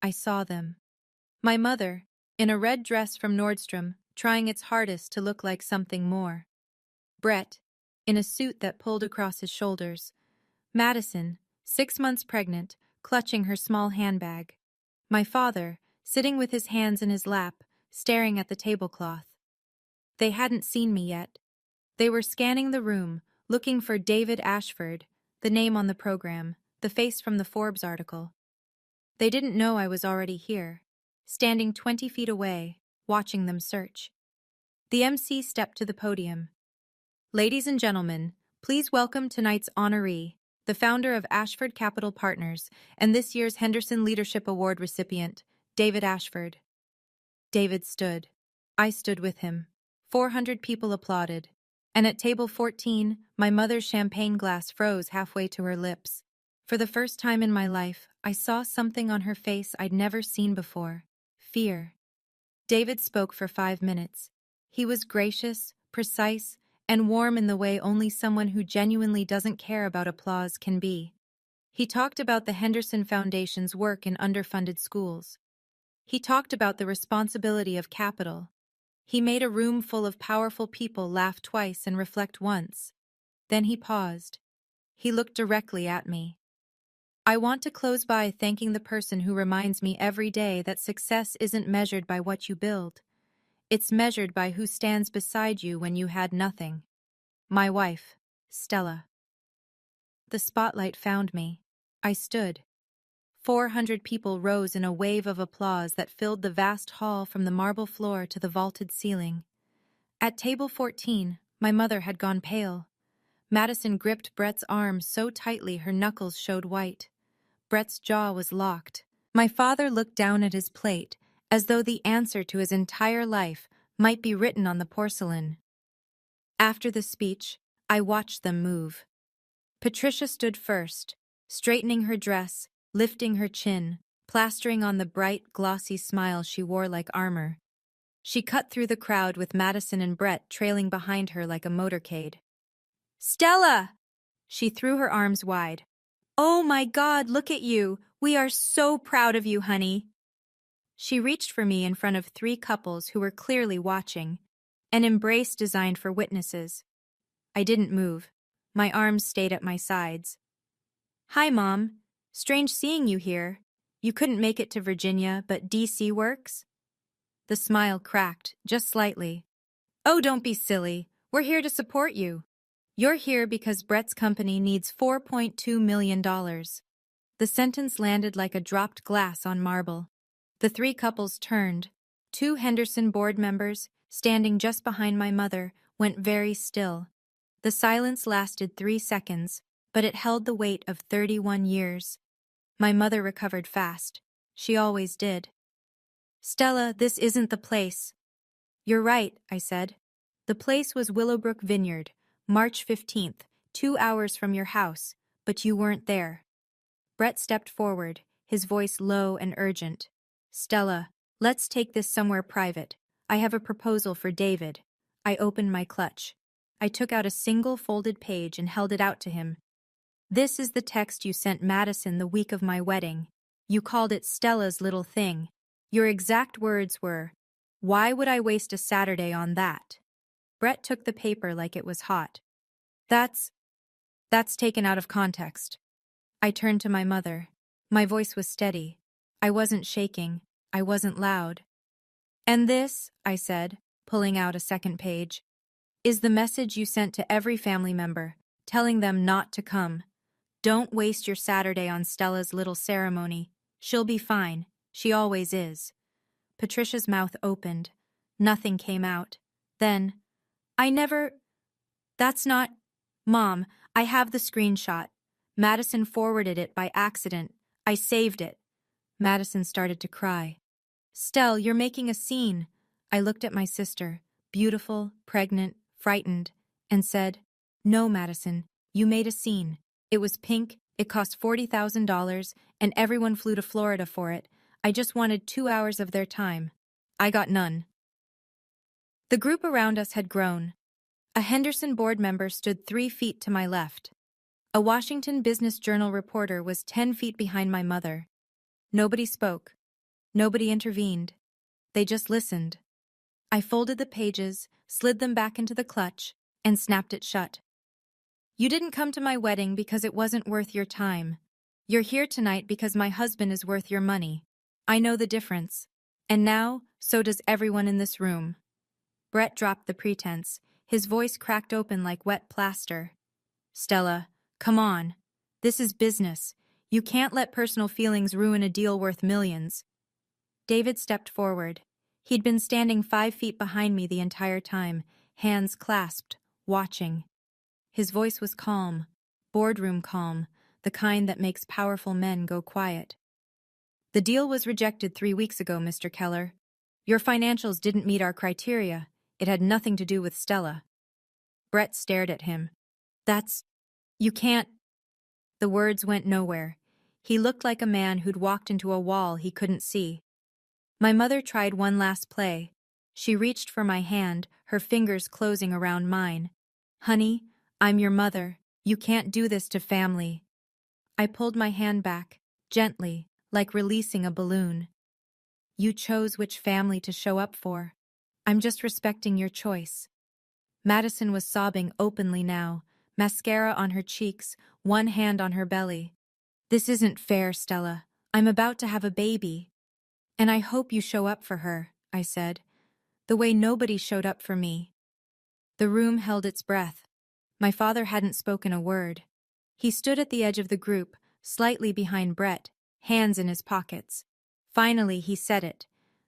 I saw them. My mother, in a red dress from Nordstrom, trying its hardest to look like something more. Brett, in a suit that pulled across his shoulders. Madison, 6 months pregnant, clutching her small handbag. My father, sitting with his hands in his lap, staring at the tablecloth. They hadn't seen me yet. They were scanning the room, looking for David Ashford, the name on the program, the face from the Forbes article. They didn't know I was already here, standing 20 feet away, watching them search. The MC stepped to the podium. "Ladies and gentlemen, please welcome tonight's honoree, the founder of Ashford Capital Partners and this year's Henderson Leadership Award recipient, David Ashford." David stood. I stood with him. 400 people applauded. And at table 14, my mother's champagne glass froze halfway to her lips. For the first time in my life, I saw something on her face I'd never seen before. Fear. David spoke for 5 minutes. He was gracious, precise, and warm in the way only someone who genuinely doesn't care about applause can be. He talked about the Henderson Foundation's work in underfunded schools. He talked about the responsibility of capital. He made a room full of powerful people laugh twice and reflect once. Then he paused. He looked directly at me. "I want to close by thanking the person who reminds me every day that success isn't measured by what you build. It's measured by who stands beside you when you had nothing. My wife, Stella." The spotlight found me. I stood. 400 people rose in a wave of applause that filled the vast hall from the marble floor to the vaulted ceiling. At table 14, my mother had gone pale. Madison gripped Brett's arm so tightly her knuckles showed white. Brett's jaw was locked. My father looked down at his plate, as though the answer to his entire life might be written on the porcelain. After the speech, I watched them move. Patricia stood first, straightening her dress, lifting her chin, plastering on the bright, glossy smile she wore like armor. She cut through the crowd with Madison and Brett trailing behind her like a motorcade. "Stella!" She threw her arms wide. "Oh my God, look at you! We are so proud of you, honey!" She reached for me in front of 3 couples who were clearly watching, an embrace designed for witnesses. I didn't move. My arms stayed at my sides. "Hi, Mom. Strange seeing you here. You couldn't make it to Virginia, but DC works?" The smile cracked, just slightly. "Oh, don't be silly. We're here to support you. You're here because Brett's company needs $4.2 million. The sentence landed like a dropped glass on marble. The 3 couples turned. 2 Henderson board members, standing just behind my mother, went very still. The silence lasted 3 seconds, but it held the weight of 31 years. My mother recovered fast. She always did. "Stella, this isn't the place." "You're right," I said. The place was Willowbrook Vineyard, March 15th, 2 hours from your house, but you weren't there. Brett stepped forward, his voice low and urgent. Stella, let's take this somewhere private. I have a proposal for David. I opened my clutch. I took out a single folded page and held it out to him. This is the text you sent Madison the week of my wedding. You called it Stella's little thing. Your exact words were, "Why would I waste a Saturday on that?" Brett took the paper like it was hot. That's taken out of context. I turned to my mother. My voice was steady. I wasn't shaking. I wasn't loud. And this, I said, pulling out a second page, is the message you sent to every family member, telling them not to come. Don't waste your Saturday on Stella's little ceremony. She'll be fine. She always is. Patricia's mouth opened. Nothing came out. Then, That's not... Mom, I have the screenshot. Madison forwarded it by accident. I saved it. Madison started to cry. Stell, you're making a scene. I looked at my sister, beautiful, pregnant, frightened, and said, No, Madison, you made a scene. It was pink, it cost $40,000, and everyone flew to Florida for it. I just wanted 2 hours of their time. I got none. The group around us had grown. A Henderson board member stood 3 feet to my left. A Washington Business Journal reporter was 10 feet behind my mother. Nobody spoke. Nobody intervened. They just listened. I folded the pages, slid them back into the clutch, and snapped it shut. You didn't come to my wedding because it wasn't worth your time. You're here tonight because my husband is worth your money. I know the difference. And now, so does everyone in this room. Brett dropped the pretense. His voice cracked open like wet plaster. Stella, come on. This is business. You can't let personal feelings ruin a deal worth millions. David stepped forward. He'd been standing 5 feet behind me the entire time, hands clasped, watching. His voice was calm, boardroom calm, the kind that makes powerful men go quiet. The deal was rejected 3 weeks ago, Mr. Keller. Your financials didn't meet our criteria. It had nothing to do with Stella. Brett stared at him. You can't... The words went nowhere. He looked like a man who'd walked into a wall he couldn't see. My mother tried one last play. She reached for my hand, her fingers closing around mine. Honey, I'm your mother. You can't do this to family. I pulled my hand back, gently, like releasing a balloon. You chose which family to show up for. I'm just respecting your choice. Madison was sobbing openly now, mascara on her cheeks, one hand on her belly. This isn't fair, Stella. I'm about to have a baby. And I hope you show up for her, I said, the way nobody showed up for me. The room held its breath. My father hadn't spoken a word. He stood at the edge of the group, slightly behind Brett, hands in his pockets. Finally, he said it,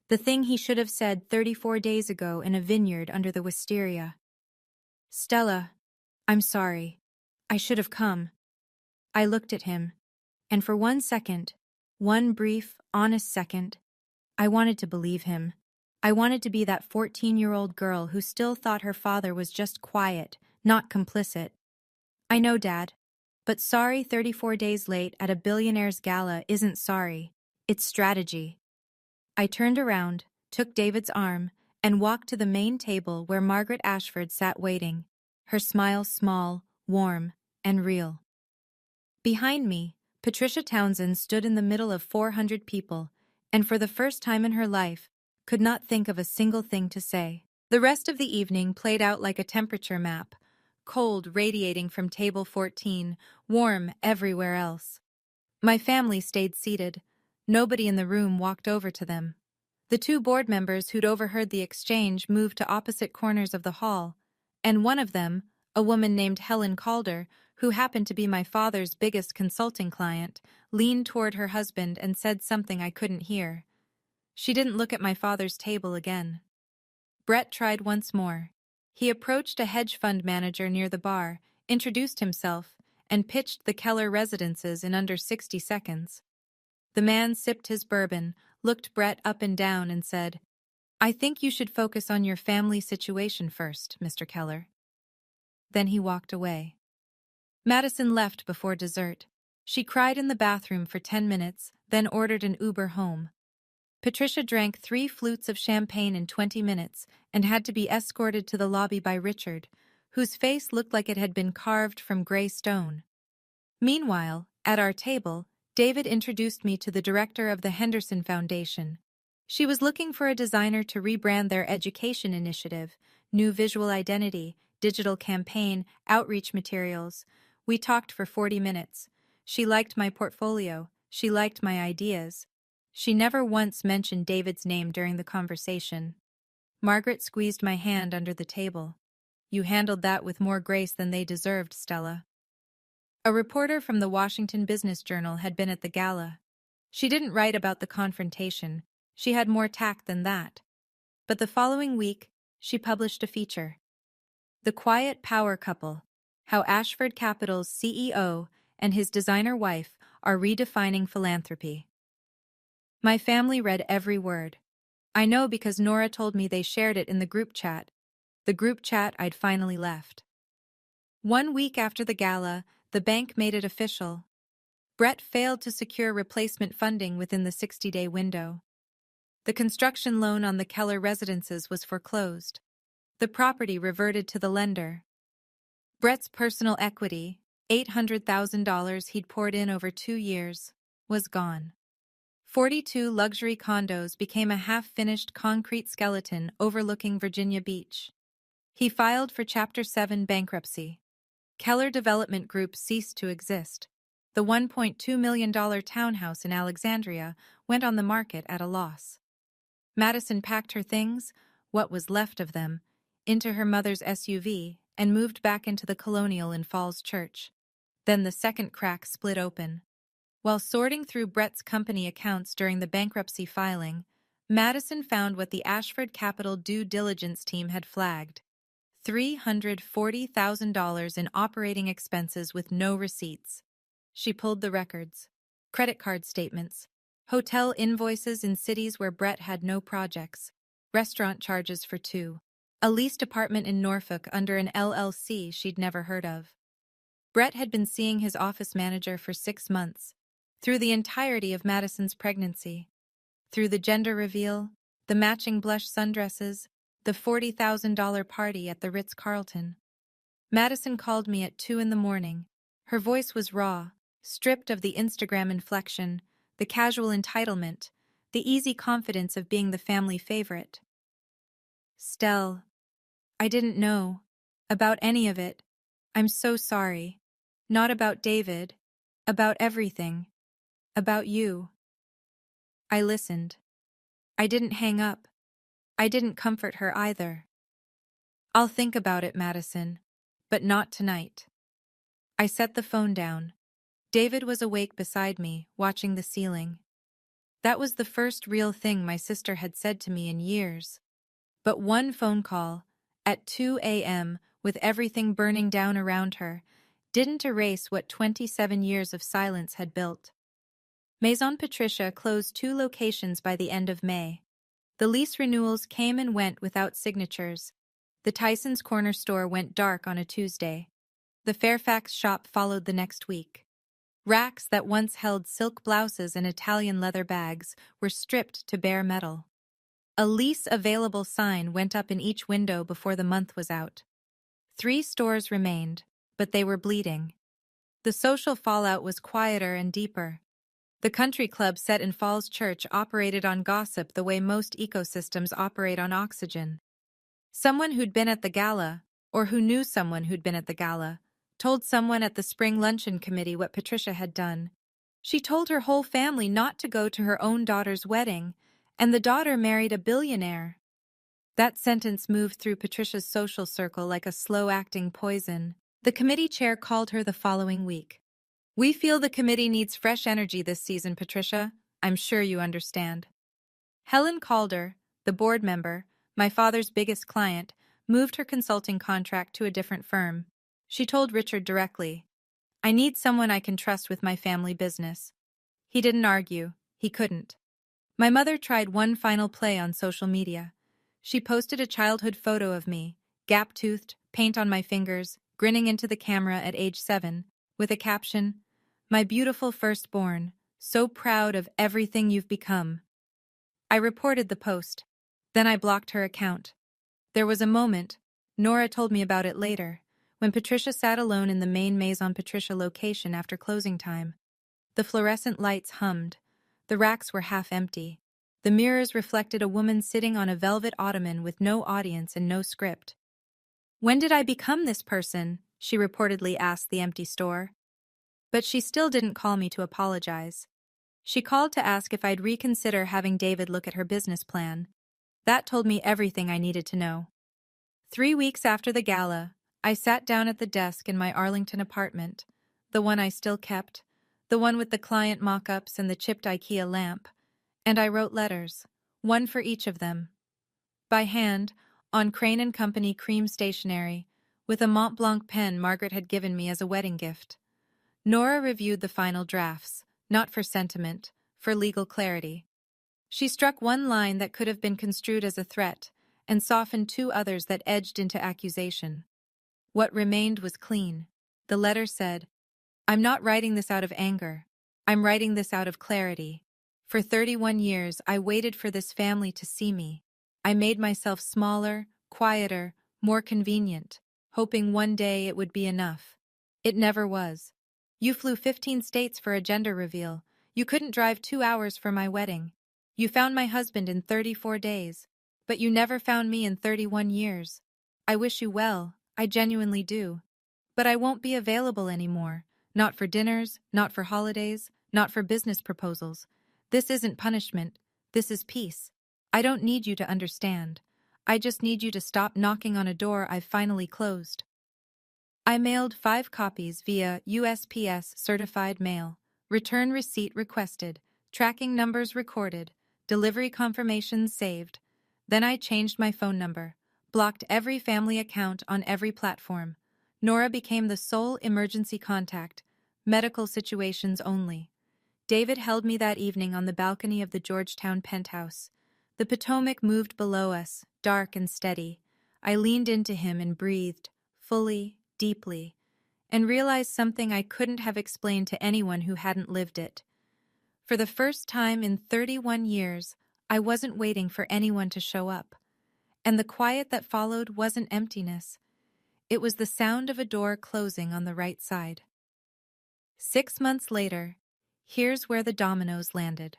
the thing he should have said 34 days ago in a vineyard under the wisteria. Stella, I'm sorry. I should have come. I looked at him, and for 1 second, one brief, honest second, I wanted to believe him. I wanted to be that 14-year-old girl who still thought her father was just quiet, not complicit. I know, Dad, but sorry 34 days late at a billionaire's gala isn't sorry. It's strategy. I turned around, took David's arm, and walked to the main table where Margaret Ashford sat waiting, her smile small, warm, and real. Behind me, Patricia Townsend stood in the middle of 400 people, and for the first time in her life, could not think of a single thing to say. The rest of the evening played out like a temperature map, cold radiating from table 14, warm everywhere else. My family stayed seated. Nobody in the room walked over to them. The 2 board members who'd overheard the exchange moved to opposite corners of the hall, and one of them, a woman named Helen Calder, who happened to be my father's biggest consulting client, leaned toward her husband and said something I couldn't hear. She didn't look at my father's table again. Brett tried once more. He approached a hedge fund manager near the bar, introduced himself, and pitched the Keller residences in under 60 seconds. The man sipped his bourbon, looked Brett up and down, and said, I think you should focus on your family situation first, Mr. Keller. Then he walked away. Madison left before dessert. She cried in the bathroom for 10 minutes, then ordered an Uber home. Patricia drank 3 flutes of champagne in 20 minutes and had to be escorted to the lobby by Richard, whose face looked like it had been carved from gray stone. Meanwhile, at our table, David introduced me to the director of the Henderson Foundation. She was looking for a designer to rebrand their education initiative, new visual identity, digital campaign, outreach materials. We talked for 40 minutes. She liked my portfolio. She liked my ideas. She never once mentioned David's name during the conversation. Margaret squeezed my hand under the table. You handled that with more grace than they deserved, Stella. A reporter from the Washington Business Journal had been at the gala. She didn't write about the confrontation. She had more tact than that. But the following week, she published a feature. The Quiet Power Couple: How Ashford Capital's CEO and his designer wife are redefining philanthropy. My family read every word. I know because Nora told me they shared it in the group chat I'd finally left. 1 week after the gala, the bank made it official. Brett failed to secure replacement funding within the 60-day window. The construction loan on the Keller residences was foreclosed. The property reverted to the lender. Brett's personal equity, $800,000 he'd poured in over 2 years, was gone. 42 luxury condos became a half-finished concrete skeleton overlooking Virginia Beach. He filed for Chapter 7 bankruptcy. Keller Development Group ceased to exist. The $1.2 million townhouse in Alexandria went on the market at a loss. Madison packed her things, what was left of them, into her mother's SUV and moved back into the Colonial in Falls Church. Then the second crack split open. While sorting through Brett's company accounts during the bankruptcy filing, Madison found what the Ashford Capital due diligence team had flagged: $340,000 in operating expenses with no receipts. She pulled the records: credit card statements, hotel invoices in cities where Brett had no projects, restaurant charges for 2, a leased apartment in Norfolk under an LLC she'd never heard of. Brett had been seeing his office manager for 6 months, through the entirety of Madison's pregnancy, through the gender reveal, the matching blush sundresses, the $40,000 party at the Ritz-Carlton. Madison called me at 2 in the morning. Her voice was raw, stripped of the Instagram inflection, the casual entitlement, the easy confidence of being the family favorite. Stell, I didn't know about any of it. I'm so sorry. Not about David, about everything. About you. I listened. I didn't hang up. I didn't comfort her either. I'll think about it, Madison, but not tonight. I set the phone down. David was awake beside me, watching the ceiling. That was the first real thing my sister had said to me in years. But one phone call, at 2 a.m., with everything burning down around her, didn't erase what 27 years of silence had built. Maison Patricia closed 2 locations by the end of May. The lease renewals came and went without signatures. The Tyson's Corner store went dark on a Tuesday. The Fairfax shop followed the next week. Racks that once held silk blouses and Italian leather bags were stripped to bare metal. A lease available sign went up in each window before the month was out. 3 stores remained, but they were bleeding. The social fallout was quieter and deeper. The country club set in Falls Church operated on gossip the way most ecosystems operate on oxygen. Someone who'd been at the gala, or who knew someone who'd been at the gala, told someone at the spring luncheon committee what Patricia had done. She told her whole family not to go to her own daughter's wedding, and the daughter married a billionaire. That sentence moved through Patricia's social circle like a slow-acting poison. The committee chair called her the following week. We feel the committee needs fresh energy this season, Patricia. I'm sure you understand. Helen Calder, the board member, my father's biggest client, moved her consulting contract to a different firm. She told Richard directly, I need someone I can trust with my family business. He didn't argue. He couldn't. My mother tried one final play on social media. She posted a childhood photo of me, gap-toothed, paint on my fingers, grinning into the camera at age 7, with a caption, "My beautiful firstborn, so proud of everything you've become." I reported the post. Then I blocked her account. There was a moment, Nora told me about it later, when Patricia sat alone in the main Maison Patricia location after closing time. The fluorescent lights hummed. The racks were half empty. The mirrors reflected a woman sitting on a velvet ottoman with no audience and no script. "When did I become this person?" she reportedly asked the empty store. But she still didn't call me to apologize. She called to ask if I'd reconsider having David look at her business plan. That told me everything I needed to know. 3 weeks after the gala, I sat down at the desk in my Arlington apartment, the one I still kept, the one with the client mock-ups and the chipped IKEA lamp, and I wrote letters, one for each of them. By hand, on Crane & Company cream stationery, with a Mont Blanc pen Margaret had given me as a wedding gift. Nora reviewed the final drafts, not for sentiment, for legal clarity. She struck one line that could have been construed as a threat, and softened two others that edged into accusation. What remained was clean. The letter said, "I'm not writing this out of anger. I'm writing this out of clarity. For 31 years, I waited for this family to see me. I made myself smaller, quieter, more convenient, hoping one day it would be enough. It never was. You flew 15 states for a gender reveal. You couldn't drive 2 hours for my wedding. You found my husband in 34 days. But you never found me in 31 years. I wish you well, I genuinely do. But I won't be available anymore. Not for dinners, not for holidays, not for business proposals. This isn't punishment. This is peace. I don't need you to understand. I just need you to stop knocking on a door I've finally closed." I mailed 5 copies via USPS certified mail. Return receipt requested. Tracking numbers recorded. Delivery confirmations saved. Then I changed my phone number, blocked every family account on every platform. Nora became the sole emergency contact, medical situations only. David held me that evening on the balcony of the Georgetown penthouse. The Potomac moved below us, dark and steady. I leaned into him and breathed, fully, deeply, and realized something I couldn't have explained to anyone who hadn't lived it. For the first time in 31 years, I wasn't waiting for anyone to show up. And the quiet that followed wasn't emptiness. It was the sound of a door closing on the right side. 6 months later, here's where the dominoes landed.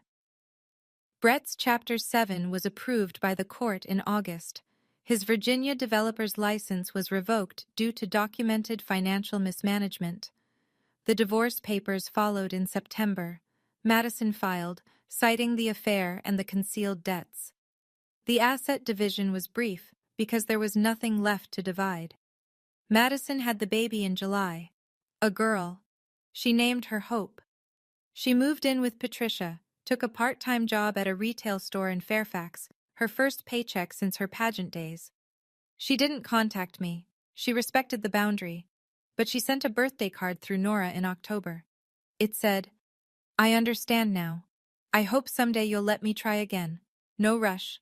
Brett's Chapter 7 was approved by the court in August. His Virginia developer's license was revoked due to documented financial mismanagement. The divorce papers followed in September. Madison filed, citing the affair and the concealed debts. The asset division was brief because there was nothing left to divide. Madison had the baby in July. A girl. She named her Hope. She moved in with Patricia, took a part-time job at a retail store in Fairfax, her first paycheck since her pageant days. She didn't contact me. She respected the boundary. But she sent a birthday card through Nora in October. It said, "I understand now. I hope someday you'll let me try again. No rush.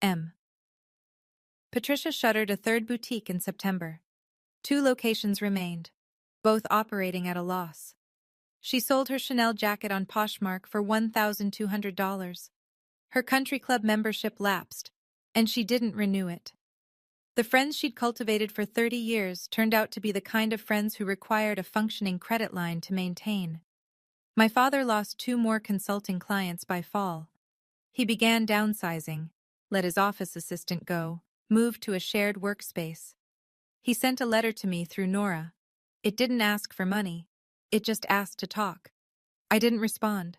M." Patricia shuttered a third boutique in September. 2 locations remained, both operating at a loss. She sold her Chanel jacket on Poshmark for $1,200. Her country club membership lapsed, and she didn't renew it. The friends she'd cultivated for 30 years turned out to be the kind of friends who required a functioning credit line to maintain. My father lost 2 more consulting clients by fall. He began downsizing, let his office assistant go, moved to a shared workspace. He sent a letter to me through Nora. It didn't ask for money. It just asked to talk. I didn't respond.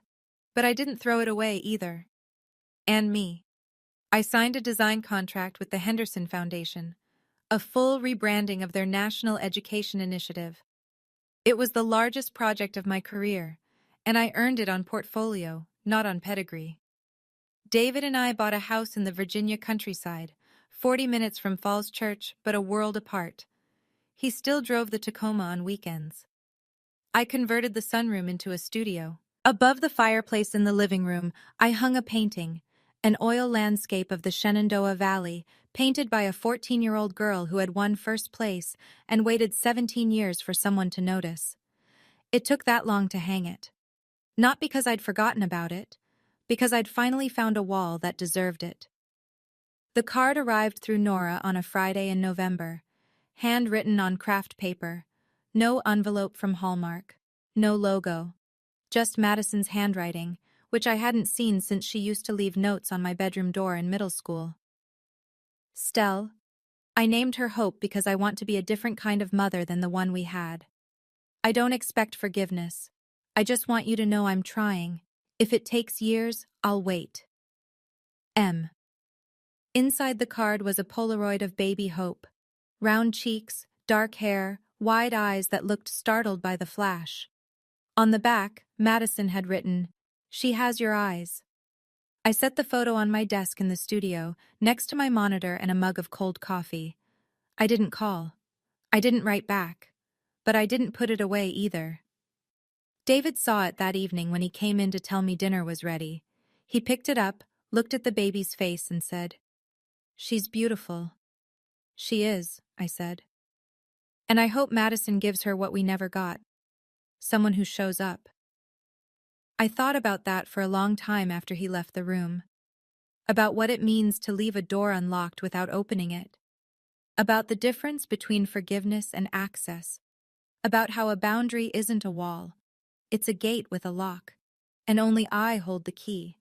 But I didn't throw it away either. And me. I signed a design contract with the Henderson Foundation, a full rebranding of their national education initiative. It was the largest project of my career, and I earned it on portfolio, not on pedigree. David and I bought a house in the Virginia countryside, 40 minutes from Falls Church, but a world apart. He still drove the Tacoma on weekends. I converted the sunroom into a studio. Above the fireplace in the living room, I hung a painting, an oil landscape of the Shenandoah Valley, painted by a 14-year-old girl who had won first place and waited 17 years for someone to notice. It took that long to hang it. Not because I'd forgotten about it, because I'd finally found a wall that deserved it. The card arrived through Nora on a Friday in November, handwritten on craft paper, no envelope from Hallmark, no logo, just Madison's handwriting, which I hadn't seen since she used to leave notes on my bedroom door in middle school. Stell. I named her Hope because I want to be a different kind of mother than the one we had. I don't expect forgiveness. I just want you to know I'm trying. If it takes years, I'll wait. M. Inside the card was a Polaroid of baby Hope. Round cheeks, dark hair, wide eyes that looked startled by the flash. On the back, Madison had written, "She has your eyes." I set the photo on my desk in the studio, next to my monitor and a mug of cold coffee. I didn't call. I didn't write back. But I didn't put it away either. David saw it that evening when he came in to tell me dinner was ready. He picked it up, looked at the baby's face and said, "She's beautiful." "She is," I said. "And I hope Madison gives her what we never got. Someone who shows up." I thought about that for a long time after he left the room. About what it means to leave a door unlocked without opening it. About the difference between forgiveness and access. About how a boundary isn't a wall. It's a gate with a lock. And only I hold the key.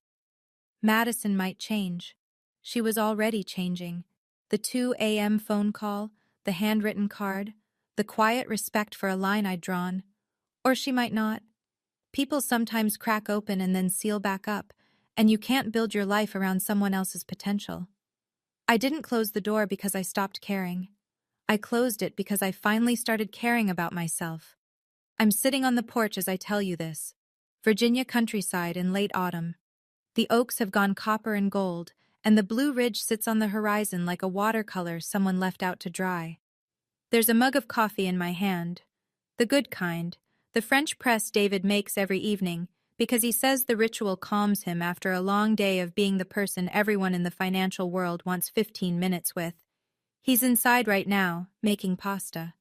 Madison might change. She was already changing. The 2 a.m. phone call, the handwritten card, the quiet respect for a line I'd drawn. Or she might not. People sometimes crack open and then seal back up, and you can't build your life around someone else's potential. I didn't close the door because I stopped caring. I closed it because I finally started caring about myself. I'm sitting on the porch as I tell you this. Virginia countryside in late autumn. The oaks have gone copper and gold, and the Blue Ridge sits on the horizon like a watercolor someone left out to dry. There's a mug of coffee in my hand. The good kind, the French press David makes every evening, because he says the ritual calms him after a long day of being the person everyone in the financial world wants 15 minutes with. He's inside right now, making pasta.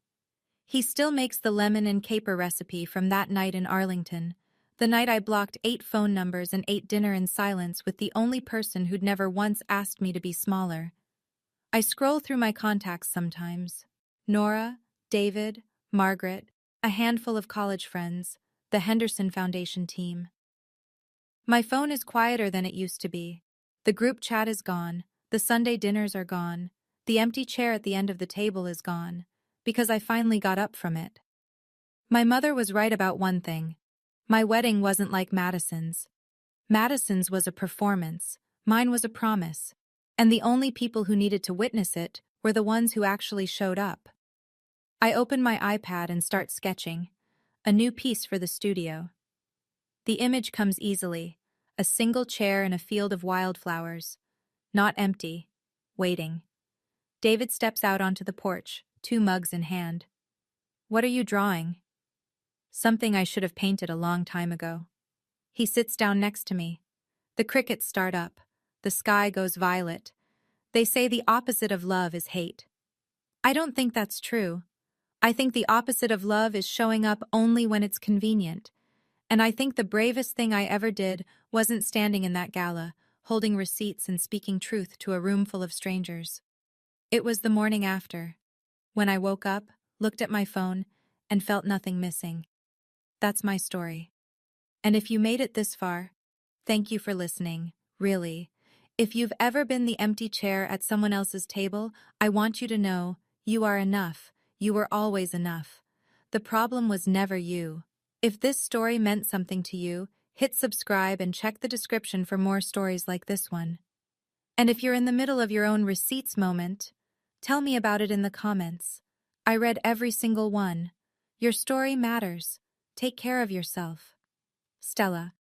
He still makes the lemon and caper recipe from that night in Arlington, the night I blocked 8 phone numbers and ate dinner in silence with the only person who'd never once asked me to be smaller. I scroll through my contacts sometimes. Nora, David, Margaret, a handful of college friends, the Henderson Foundation team. My phone is quieter than it used to be. The group chat is gone, the Sunday dinners are gone, the empty chair at the end of the table is gone, because I finally got up from it. My mother was right about one thing. My wedding wasn't like Madison's. Madison's was a performance, mine was a promise, and the only people who needed to witness it were the ones who actually showed up. I open my iPad and start sketching, a new piece for the studio. The image comes easily, a single chair in a field of wildflowers, not empty, waiting. David steps out onto the porch, 2 mugs in hand. "What are you drawing?" Something I should have painted a long time ago. He sits down next to me. The crickets start up. The sky goes violet. They say the opposite of love is hate. I don't think that's true. I think the opposite of love is showing up only when it's convenient. And I think the bravest thing I ever did wasn't standing in that gala, holding receipts and speaking truth to a room full of strangers. It was the morning after, when I woke up, looked at my phone, and felt nothing missing. That's my story. And if you made it this far, thank you for listening, really. If you've ever been the empty chair at someone else's table, I want you to know, you are enough. You were always enough. The problem was never you. If this story meant something to you, hit subscribe and check the description for more stories like this one. And if you're in the middle of your own receipts moment, tell me about it in the comments. I read every single one. Your story matters. Take care of yourself. Stella.